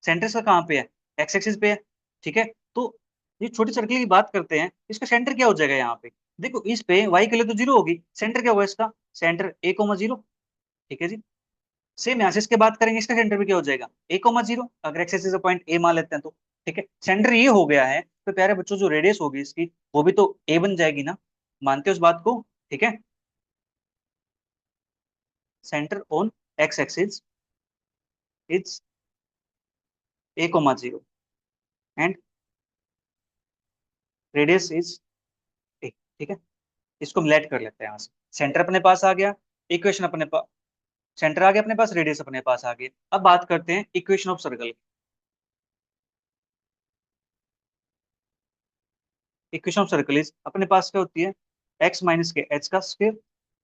A: सेंटर इसका कहाँ पे है, एक्स एक्सिस पे है। ठीक है, तो ये छोटी सर्कल की बात करते हैं, इसका सेंटर क्या हो जाएगा यहाँ पे। देखो इस पे वाई के लिए तो जीरो होगी, सेंटर क्या होगा इसका, सेंटर ए कोमा जीरो। ठीक है जी, सेम यहाँ से इसके बात करेंगे, इसका सेंटर भी क्या हो जाएगा, ए कोमा जीरो, अगर एक्स एक्सिस पॉइंट ए मान लेते हैं तो। ठीक है, सेंटर ये हो गया है, तो प्यारे बच्चों जो रेडियस होगी इसकी वो भी तो ए बन जाएगी ना, मानते हो उस बात को। ठीक है, centre on x axis is a comma zero and radius is a. ठीक है, इसको हम लेट कर लेते हैं यहाँ से, सेंटर अपने पास आ गया, इक्वेशन अपने पास, सेंटर आ गया अपने पास, रेडियस अपने पास आ गया। अब बात करते हैं equation of circle. Equation of circle is अपने पास क्या होती है, एक्स माइनस के एच का square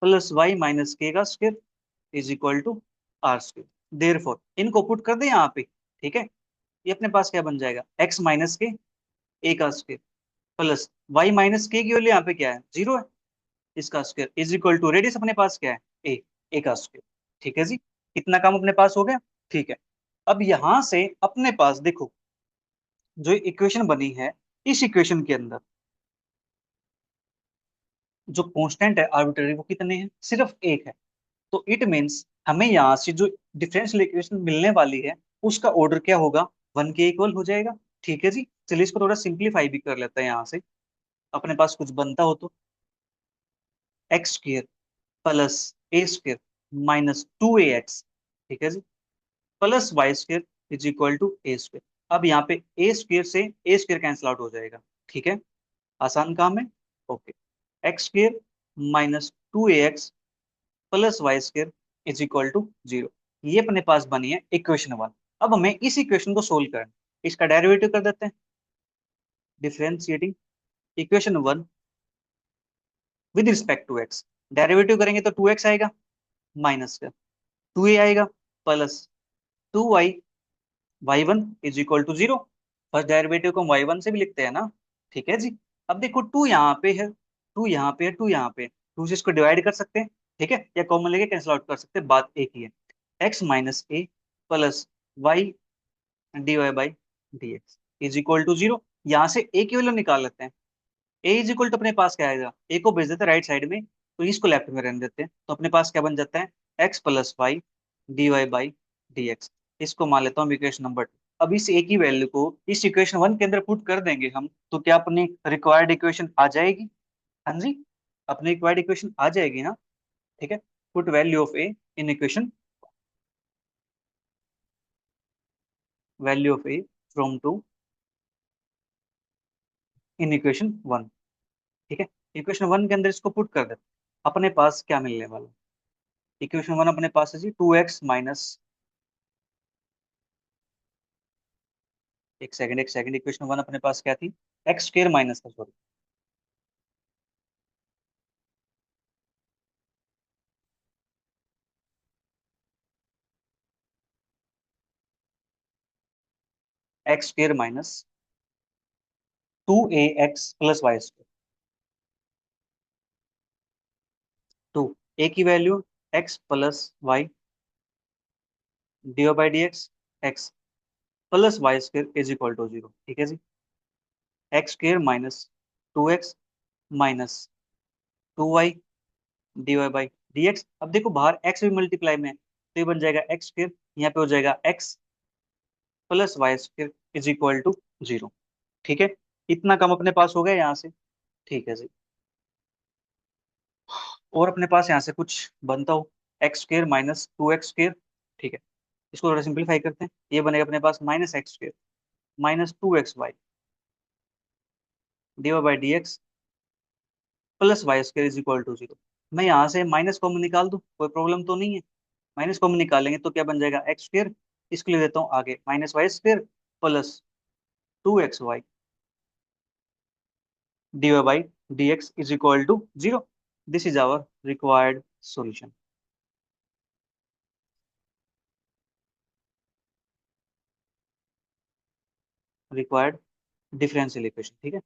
A: plus y minus k का square is equal to r square. Therefore इनको पुट कर दे यहाँ पे। ठीक है, ये अपने पास क्या बन जाएगा, एक्स माइनस के ए का स्क्वायर प्लस वाई माइनस के की वैल्यू यहाँ पे क्या है, जीरो है, इसका square is equal to radius अपने पास क्या है, ए, ए का स्क्वायर। ठीक है जी, इतना काम अपने पास हो गया। ठीक है, अब यहां से अपने पास देखो जो इक्वेशन बनी है, इस इक्वेशन के अंदर जो कांस्टेंट है आर्बिट्ररी वो कितने हैं, सिर्फ एक है। तो इट मीन्स हमें यहाँ से जो डिफरेंशियल इक्वेशन मिलने वाली है उसका ऑर्डर क्या होगा, वन के इक्वल हो जाएगा। ठीक है जी, चलिए इसको थोड़ा सिंप्लीफाई भी कर लेते हैं यहाँ से, अपने पास कुछ बनता हो तो, x square plus a square minus two a x. ठीक है जी, plus y square is equal to a square. अब यहाँ पे ए स्क्र से ए स्क्र कैंसिल आउट हो जाएगा। ठीक है, आसान काम है। Okay, x square minus two a x plus y square is equal to zero. ये अपने पास बनी है इक्वेशन वन। अब हमें इस इक्वेशन को सोल्व करना है, इसका डेरिवेटिव कर देते हैं, differentiating equation one with respect to x. Derivative करेंगे तो टू एक्स आएगा, माइनस का टू ए आएगा, plus two y, y one is equal to zero. First derivative को हम वाई वन से भी लिखते हैं ना। ठीक है जी, अब देखो टू यहाँ पे है, टू यहाँ पे है, टू यहाँ पे है, टू से इसको डिवाइड कर सकते हैं। ठीक है, या कॉमन लेके कैंसिल आउट कर सकते हैं, बात एक ही है। X minus a plus y d Y by D x is equal to zero. यहाँ से ए की वैल्यू निकाल लेते हैं, ए इज इक्वल टू अपने पास क्या आएगा, ए को भेज देते हैं राइट साइड में, तो इसको लेफ्ट में रहने देते हैं, तो अपने पास क्या बन जाता है, x plus y d Y by D x. इसको मान लेता हूँ इक्वेशन नंबर टू। अब इस ए की वैल्यू को इस इक्वेशन वन के अंदर पुट कर देंगे हम, तो क्या अपनी रिक्वायर्ड इक्वेशन आ जाएगी। हाँ जी, अपनी रिक्वायर्ड इक्वेशन आ जाएगी ना। ठीक है, put value of a in equation, value of a from two in equation one. ठीक है, इक्वेशन वन के अंदर इसको पुट कर देते हैं। अपने पास क्या मिलने वाला, इक्वेशन वन अपने पास है जी टू एक्स माइनस, एक सेकंड इक्वेशन वन अपने पास क्या थी, एक्स स्क्र माइनस था, sorry, x square minus 2ax + y²। तो ए की value x plus y dy/dx, x plus y² is equal to 0। ठीक है जी। x² minus 2x minus 2y dy/dx। अब देखो बाहर x भी मल्टीप्लाई में है, तो ये बन जाएगा x², यहाँ पे हो जाएगा x plus y² is equal to 0। ठीक है, इतना कम अपने पास हो गया यहाँ से। ठीक है जी। और अपने पास यहाँ से कुछ बनता हो, x² माइनस 2x²। ठीक है, इसको थोड़ा सिंप्लीफाई करते हैं। ये बनेगा अपने पास -x² minus 2xy dy/dx plus y² is equal to 0। मैं यहाँ से माइनस कॉमन निकाल दूं, कोई प्रॉब्लम तो नहीं है। माइनस कॉमन निकालेंगे तो क्या बन जाएगा x²। इसके लिए देता हूँ आगे -y² plus 2xy dy/dx is equal to 0। This is our required solution, required differential equation. ठीक है,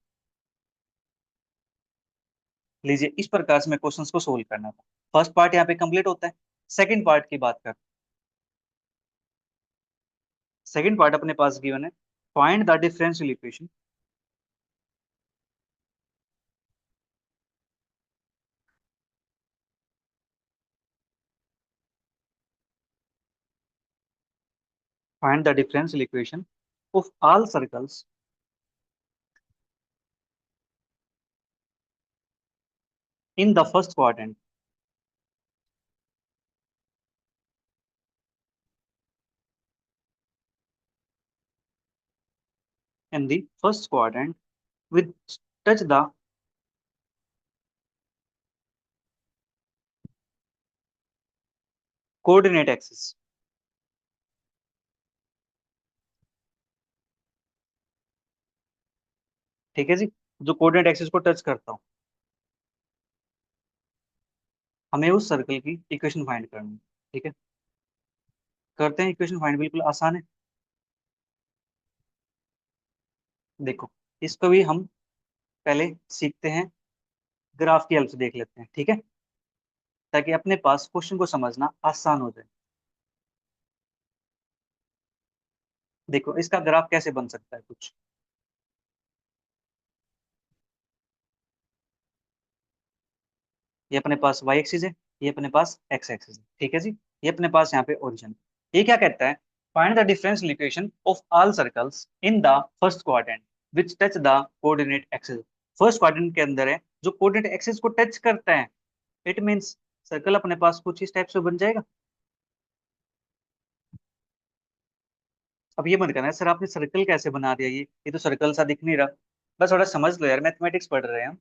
A: लीजिए इस प्रकार से मैं क्वेश्चंस को सोल्व करना था। फर्स्ट पार्ट यहाँ पे कंप्लीट होता है। सेकंड पार्ट की बात करते हैं। सेकंड पार्ट अपने पास गिवन है, find the differential equation find the differential equation of all circles in the first quadrant. In the first quadrant which touch the coordinate axis। ठीक है जी, जो कोऑर्डिनेट एक्सिस को टच करता हूँ, हमें उस सर्कल की इक्वेशन फाइंड करनी है। ठीक है, करते हैं इक्वेशन फाइंड, बिल्कुल आसान है। देखो, इसको भी हम पहले सीखते हैं, ग्राफ की हेल्प से देख लेते हैं। ठीक है, ताकि अपने पास क्वेश्चन को समझना आसान हो जाए। देखो इसका ग्राफ कैसे बन सकता है कुछ। ये अपने पास वाई एक्सिस है, ये अपने पास एक्स एक्सिस है। ठीक है जी, ये अपने पास यहाँ पे ओरिजिन। ये क्या कहता है, find the differential equation of all circles in the first quadrant which touch the coordinate axis. First quadrant के अंदर है, जो कोऑर्डिनेट एक्सिस को टच करता है। इट मींस सर्कल अपने पास कुछ इस टाइप से बन जाएगा। अब ये मत कहना सर आपने सर्कल कैसे बना दिया, ये तो सर्कल सा दिख नहीं रहा। बस थोड़ा समझ लो यार, मैथमेटिक्स पढ़ रहे हैं हम।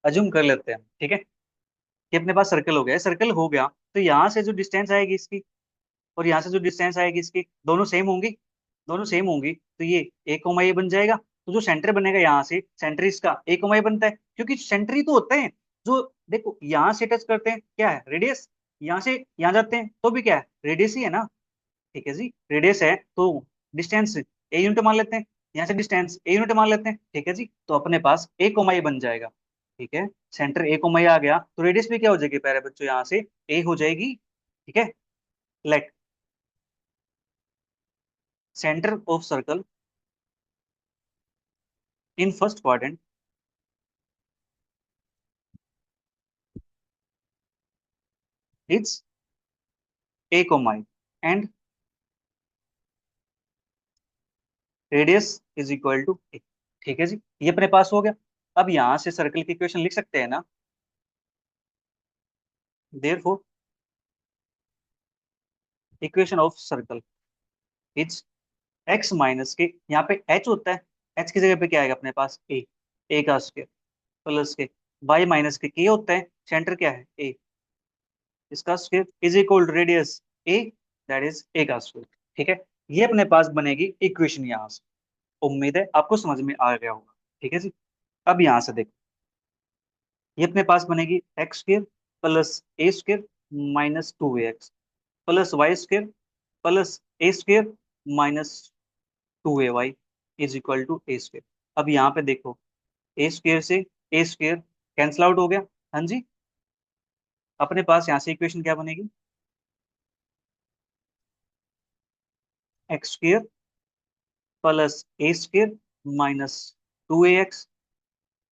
A: अज्यूम कर लेते हैं, ठीक है, कि अपने पास सर्कल हो गया। सर्कल हो गया तो यहाँ से जो डिस्टेंस आएगी इसकी, और यहाँ से जो डिस्टेंस आएगी इसकी, दोनों सेम होंगी। दोनों सेम होंगी तो ये ए कोमा ए बन जाएगा। तो जो सेंटर बनेगा यहाँ से, सेंटर इसका ए कोमा ए बनता है, क्योंकि सेंटर ही तो होते हैं जो, देखो यहाँ से टच करते हैं क्या है, रेडियस। यहाँ से यहाँ जाते हैं तो भी क्या है, रेडियस ही है ना। ठीक है जी, रेडियस है तो डिस्टेंस ए यूनिट मान लेते हैं। यहाँ से डिस्टेंस ए यूनिट मान लेते हैं। ठीक है जी, तो अपने पास ए कोमा ए बन जाएगा। ठीक है, सेंटर ए कोमा ए आ गया तो रेडियस भी क्या हो जाएगी प्यारे बच्चों, यहाँ से ए हो जाएगी। ठीक है, let centre of circle in first quadrant is a comma a and radius is equal to a. ठीक है जी, ये अपने पास हो गया। अब यहाँ से सर्कल की इक्वेशन लिख सकते हैं ना। Therefore equation of circle is x minus के, यहाँ पे एच होता है, एच की जगह पे क्या आएगा अपने पास, ए का square plus k, y minus k होता है, सेंटर क्या है ए, इसका square is equal to radius a, that is a का स्क्वायर। ठीक है, ये अपने पास बनेगी इक्वेशन यहाँ से। उम्मीद है आपको समझ में आ गया होगा। ठीक है जी, अब यहाँ से देखो, ये अपने पास बनेगी x square plus a square minus 2ax plus y square plus a square minus 2ay is equal to a square. अब यहाँ पे देखो, ए स्क्वेयर से ए स्क्वेयर कैंसिल आउट हो गया। हाँ जी, अपने पास यहाँ से इक्वेशन क्या बनेगी, x square plus a square minus 2ax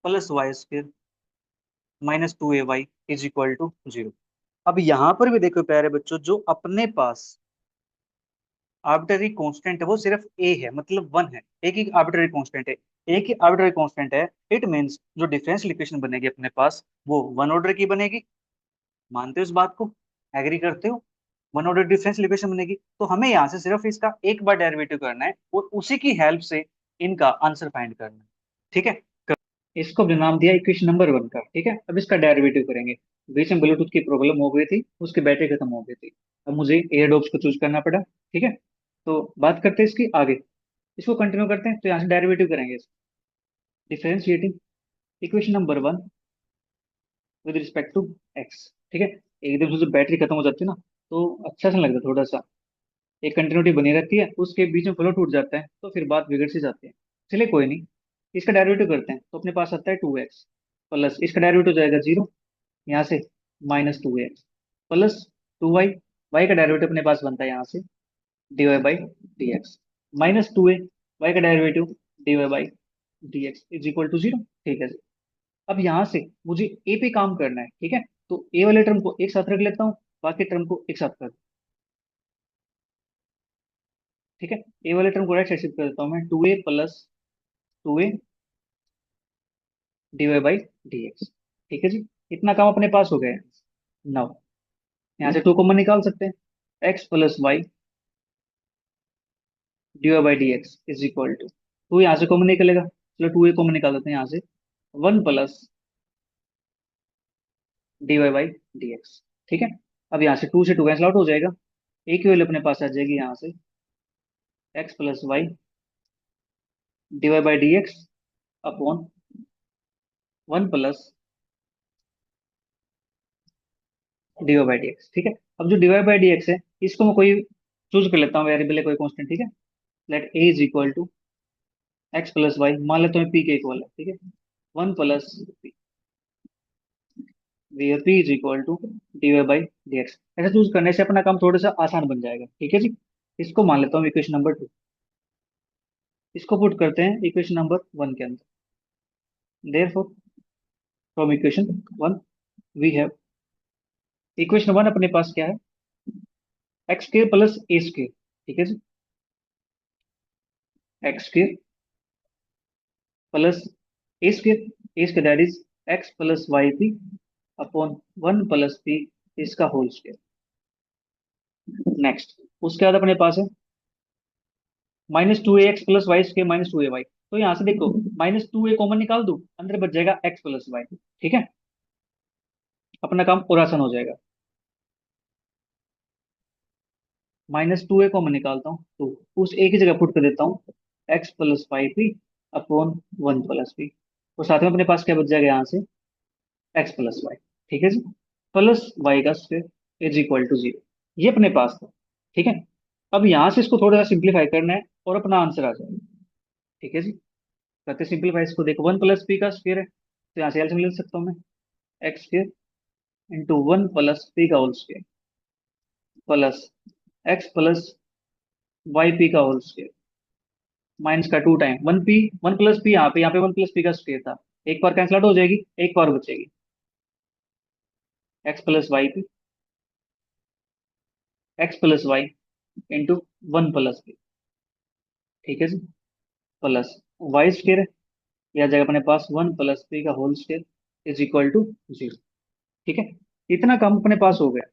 A: plus y square minus 2ay is equal to 0। अब यहाँ पर भी देखो प्यारे बच्चों, जो अपने पास आर्बिट्ररी कांस्टेंट है वो सिर्फ ए है, मतलब वन है, एक ही आर्बिट्ररी कांस्टेंट है। एक ही आर्बिट्ररी कांस्टेंट है, इट मींस जो डिफरेंशियल इक्वेशन बनेगी अपने पास वो वन ऑर्डर की बनेगी। मानते हो इस बात को, एग्री करते हो? वन ऑर्डर डिफरेंशियल इक्वेशन बनेगी, तो हमें यहाँ से सिर्फ इसका एक बार डेरिवेटिव करना है और उसी की हेल्प से इनका आंसर फाइंड करना है। ठीक है, इसको हमने नाम दिया इक्वेशन नंबर 1 का। ठीक है, अब इसका डेरिवेटिव करेंगे। बीच में ब्लूटूथ की प्रॉब्लम हो गई थी, उसकी बैटरी खत्म हो गई थी, अब मुझे एयरडॉप्स को चूज करना पड़ा। ठीक है, तो बात करते हैं इसकी आगे, इसको कंटिन्यू करते हैं। तो यहाँ से डेरिवेटिव करेंगे, differentiating equation number 1 with respect to x. ठीक है, एकदम से जब बैटरी खत्म हो जाती है ना, तो अच्छा सा लगता है थोड़ा सा, एक कंटिन्यूटी बनी रहती है, उसके बीच में फ्लो टूट जाता है तो फिर बात बिगड़ सी जाती है। चलिए कोई नहीं, इसका डेरिवेटिव करते हैं। तो अपने पास आता है 2x प्लस इसका डेरिवेटिव जाएगा 0, यहाँ से -2x प्लस 2y, y का डेरिवेटिव अपने पास बनता है यहाँ से dy/dx माइनस 2a, y का derivative dy/dx is equal to 0। ठीक है जी, अब यहाँ से मुझे a पे काम करना है। ठीक है, तो a वाले टर्म को एक साथ रख लेता हूँ, बाकी टर्म को एक साथ कर। ठीक है, ए वाले टर्म को राइट साइड शिफ्ट कर देता हूँ मैं, 2a प्लस 2a dy/dx। ठीक है जी, इतना काम अपने पास हो गया है। नाउ यहाँ से 2 कॉमन निकाल सकते हैं, x plus y dy/dx is equal to 2, यहाँ से कॉमन निकलेगा, चलो 2a कॉमन निकाल देते हैं यहाँ से, 1 प्लस dy/dx। ठीक है, अब यहाँ से 2 से 2 कैंसिल आउट हो जाएगा, एक ही वैल्यू अपने पास आ जाएगी यहाँ से, x plus y dy/dx upon 1 plus dy/dx। ठीक है, अब जो dy/dx है, इसको मैं कोई चूज कर लेता हूँ वेरिएबल है, कोई कांस्टेंट। ठीक है, let a is equal to x plus y, मान लेते हैं पी के इक्वल है। ठीक है, 1 plus p is equal to dy/dx। ऐसा चूज करने से अपना काम थोड़ा सा आसान बन जाएगा। ठीक है जी, इसको मान लेता हूँ इक्वेशन नंबर 2, इसको पुट करते हैं इक्वेशन नंबर 1 के अंदर। Therefore from equation 1 we have, equation 1 अपने पास क्या है, x square plus a square. ठीक है जी, x square plus a square that is x plus y p upon 1 plus p इसका होल स्क्वायर। नेक्स्ट, उसके बाद अपने पास है -2ax plus y square minus 2ay। तो यहाँ से देखो, -2a कॉमन निकाल दो, अंदर बच जाएगा x प्लस वाई। ठीक है, अपना काम और आसान हो जाएगा। -2a कॉमन निकालता हूँ तो उस एक ही जगह पुट कर देता हूँ, x plus y p upon 1 plus p, और साथ में अपने पास क्या बच जाएगा यहाँ से, x प्लस वाई। ठीक है जी, प्लस वाई का स्क्वायर इज इक्वल टू 0, ये अपने पास था। ठीक है, अब यहाँ से इसको थोड़ा सा सिंप्लीफाई करना है और अपना आंसर आ जाएगा। ठीक है जी, करते सिंप्लीफाई इसको, देखो 1 प्लस पी का स्क्वायर है, तो यहाँ से एल्सियम ले सकता हूँ मैं, x square into 1 plus p का whole square plus x plus y p का होल स्क्वायर माइनस का 2 टाइम 1 पी, 1 प्लस पी, यहाँ पे 1 प्लस पी का स्क्वायर था, एक बार कैंसिल आउट हो जाएगी, एक बार बचेगी, x plus y p, x plus y into 1 plus p. ठीक है जी, प्लस वाई स्क्वायर है, यह जगह अपने पास 1 प्लस पी का whole square is equal to 0। ठीक है, इतना काम अपने पास हो गया।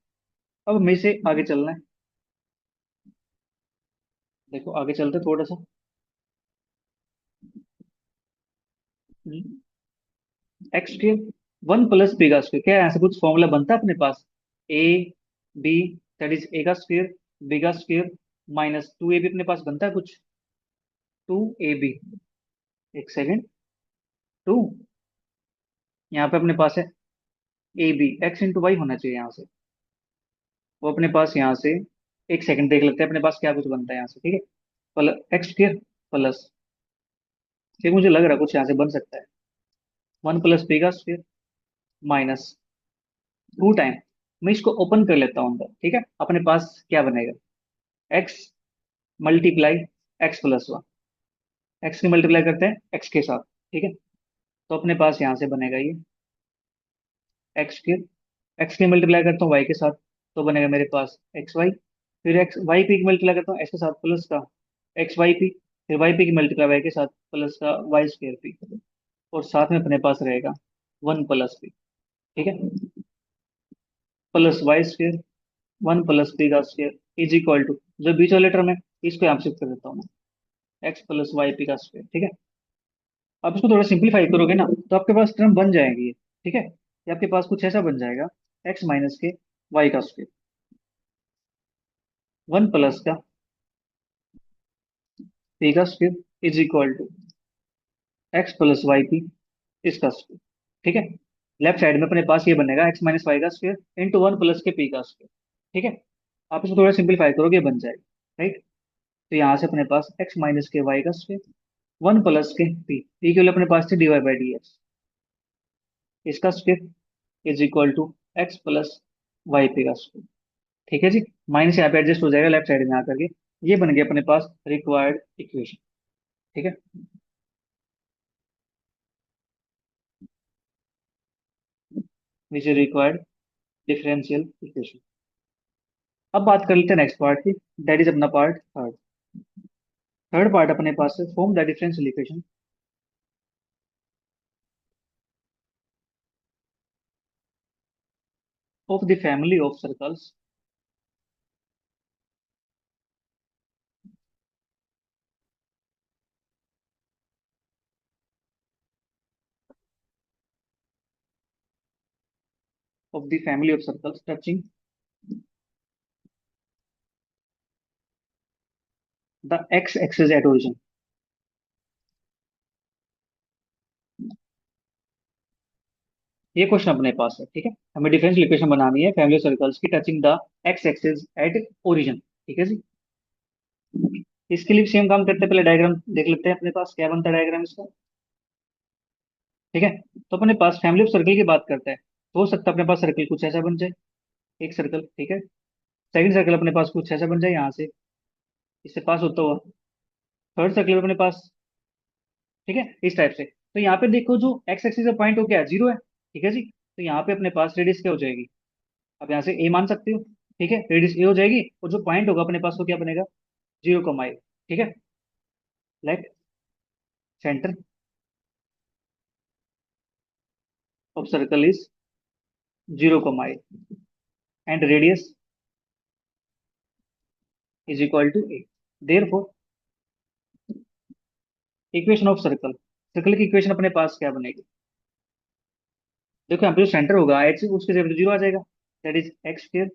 A: अब हमें से आगे चलना है, देखो आगे चलते थोड़ा सा। एक्स स्क्वायर 1 प्लस बी का स्क्वायर, क्या है, यहाँ से कुछ फॉर्मूला बनता है अपने पास, a b, that is a का स्क्वायर बी का स्क्वायर माइनस 2 ए बी अपने पास बनता है कुछ, 2 ए बी, एक सेकेंड, 2, यहाँ पे अपने पास है a b, x into y होना चाहिए यहाँ से, वो अपने पास यहाँ से, एक सेकंड देख लेते हैं अपने पास क्या कुछ बनता है यहाँ से। ठीक है, प्लस एक्स स्क्वायर प्लस
B: फिर मुझे लग रहा है कुछ यहाँ से बन सकता है। 1 + p² माइनस 2 टाइम, मैं इसको ओपन कर लेता हूँ अंदर, ठीक है। अपने पास क्या बनेगा, एक्स मल्टीप्लाई x+1, एक्स की मल्टीप्लाई करते हैं एक्स के साथ, ठीक है। तो अपने पास यहाँ से बनेगा ये एक्स की मल्टीप्लाई करता हूँ वाई के साथ, तो बनेगा मेरे पास XY। फिर एक्स वाई पी की मल्टीप्लाई करता हूँ एक्स के साथ प्लस का XYP, फिर वाई पी की मल्टीप्लाई वाई के साथ प्लस का Y²P, और साथ में अपने पास रहेगा 1 + p, ठीक है, +Y², 1 + p² is equal to, जो बीच वाले टर्म है इसको यहाँ शिफ्ट कर देता हूँ मैं, x + YP², ठीक है। आप इसको थोड़ा सिंप्लीफाई करोगे ना तो आपके पास टर्म बन जाएंगी ये, ठीक है। ये आपके पास कुछ ऐसा बन जाएगा, x - के y² 1 + p² is equal to x + YP इसका स्क्वायर, ठीक है। लेफ्ट साइड में अपने पास ये बनेगा x - y² इंटू 1 + के p², ठीक है। आप इसको थोड़ा सिंप्लीफाई करोगे ये बन जाएगा, राइट। तो यहाँ से अपने पास x - के y², 1 + के p के लिए अपने पास थी dy/dx, इसका square is equal to x + YP², ठीक है जी। माइनस यहाँ पे एडजस्ट हो जाएगा लेफ्ट साइड में आकर के, ये बन गया अपने पास रिक्वायर्ड इक्वेशन, ठीक है। Which is required differential equation. अब बात कर लेते हैं नेक्स्ट पार्ट की, दैट इज अपना पार्ट थर्ड। थर्ड पार्ट अपने पास है form the differential equation of the family of circles of the family of circles touching the x axis at origin. ये क्वेश्चन अपने पास है, ठीक है। हमें डिफरेंशियल इक्वेशन बनानी है फैमिली सर्कल्स की touching the x axis at origin, ठीक है जी। इसके लिए सेम काम करते हैं, पहले डायग्राम देख लेते हैं अपने पास क्या बनता है डायग्राम इसका, ठीक है। तो अपने पास फैमिली ऑफ सर्कल की बात करते हैं, तो हो सकता है अपने पास सर्कल कुछ ऐसा बन जाए, एक सर्कल, ठीक है। सेकंड सर्कल अपने पास कुछ ऐसा बन जाए यहाँ से, इससे पास होता हुआ। थर्ड सर्कल अपने पास, ठीक है, इस टाइप से। तो यहाँ पे देखो जो एक्स एक्सिस का पॉइंट हो गया 0 है, ठीक है जी। तो यहाँ पे अपने पास रेडियस क्या हो जाएगी, आप यहाँ से ए मान सकते हो, ठीक है, रेडियस ए हो जाएगी, और जो पॉइंट होगा अपने पास वो क्या बनेगा, 0, ठीक है। Let centre of circle is 0, and radius is equal to a. Therefore equation of circle, circle की इक्वेशन अपने पास क्या बनेगी, देखो यहाँ पे जो सेंटर होगा एच उसके जगह 0 आ जाएगा, that is x²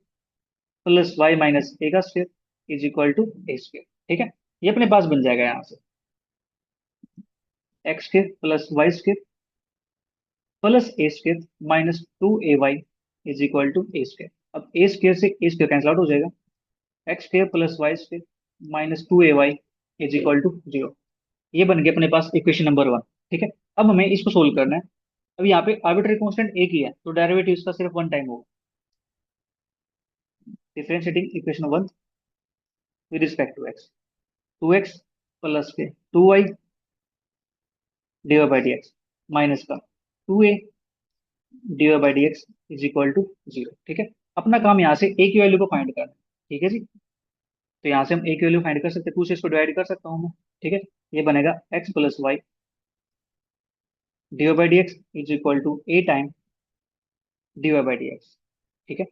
B: + y - a² is equal to a², ठीक है। ये अपने पास बन जाएगा यहाँ से x² + y² + a² -2ay is equal to a²। अब a² से a² कैंसिल आउट हो जाएगा, x² + y² -2ay is equal to 0। ये बन गया अपने पास इक्वेशन नंबर 1, ठीक है। अब हमें इसको सोल्व करना है। अब यहाँ पे आर्बिट्ररी कांस्टेंट एक ही है, तो डेरिवेटिव इसका सिर्फ वन टाइम होगा। Differentiating equation 1 with respect to x, 2x + के 2y dy/dx माइनस का 2a dy/dx is equal to 0, ठीक है। अपना काम यहाँ से a की वैल्यू को फाइंड करना है, ठीक है जी। तो यहाँ से हम a की वैल्यू फाइंड कर सकते हैं, 2 से इसको डिवाइड कर सकता हूँ मैं, ठीक है। ये बनेगा x + y dy/dx is equal to a time dy/dx, ठीक है।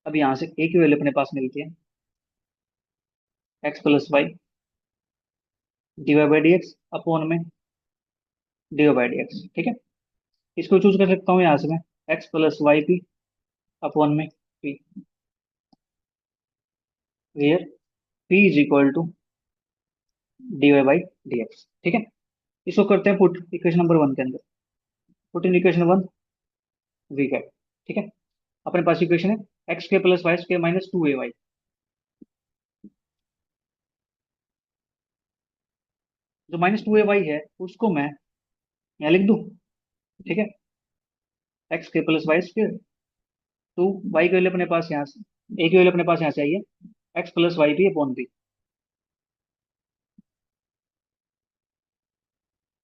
B: अब यहाँ से a की वैल्यू अपने पास मिलती है x + y dy/dx अपॉन में dy/dx, ठीक है। इसको चूज कर सकता हूँ यहाँ से मैं, x + yp अपॉन में p, where p is equal to dy/dx, ठीक है। इसको करते हैं पुट इक्वेशन नंबर 1 के अंदर, put in equation 1 we get, ठीक है। अपने पास इक्वेशन है x² + y² -2ay, जो -2ay है उसको मैं यहाँ लिख दूँ, ठीक है। एक्स के plus y square, two y की वैल्यू अपने पास यहाँ से, ए की वैल्यू अपने पास यहाँ से आई है, x plus y b upon b,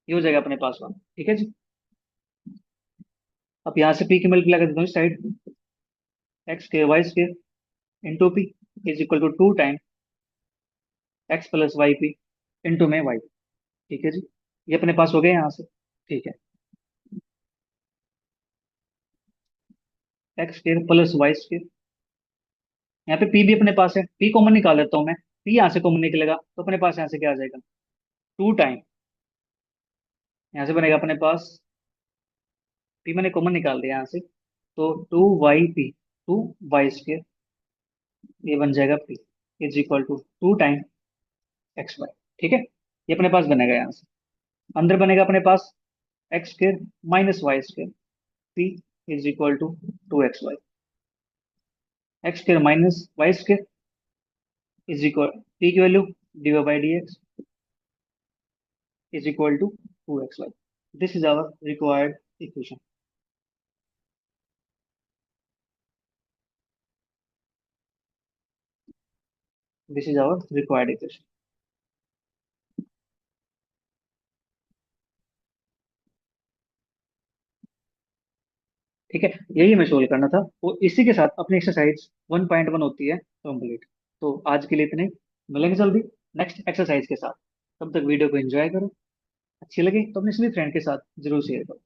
B: ये हो जाएगा अपने पास वाला, ठीक है जी। अब यहाँ से पी की मल्टीप्लाई कर देता हूँ इस साइड, एक्स के y square into p is equal to 2 time x plus y p into में वाई, ठीक है जी। ये अपने पास हो गया यहाँ से, ठीक है। X square plus y square, यहाँ पे पी भी अपने पास है, पी कॉमन निकाल लेता हूँ मैं, पी यहाँ से कॉमन निकलेगा तो अपने पास यहाँ से क्या आ जाएगा, 2 टाइम, यहाँ से बनेगा अपने पास, पी मैंने कॉमन निकाल दिया यहाँ से, तो 2 वाई पी, 2 वाई स्क्र, ये बन जाएगा p is equal to 2 time x y, ठीक है। ये अपने पास बनेगा यहाँ से, अंदर बनेगा अपने पास x square minus y square, p is equal to 2 x y, x square minus y square is equal, p की value d Y by D x is equal to 2 x y. This is our required equation, this is our required equation, ठीक है। यही हमें solve करना था, वो इसी के साथ अपनी एक्सरसाइज 1.1 होती है कंप्लीट। तो आज के लिए इतने ही। मिलेंगे जल्दी नेक्स्ट एक्सरसाइज के साथ। तब तक वीडियो को एंजॉय करो, अच्छी लगी तो अपने सभी फ्रेंड के साथ जरूर शेयर करो।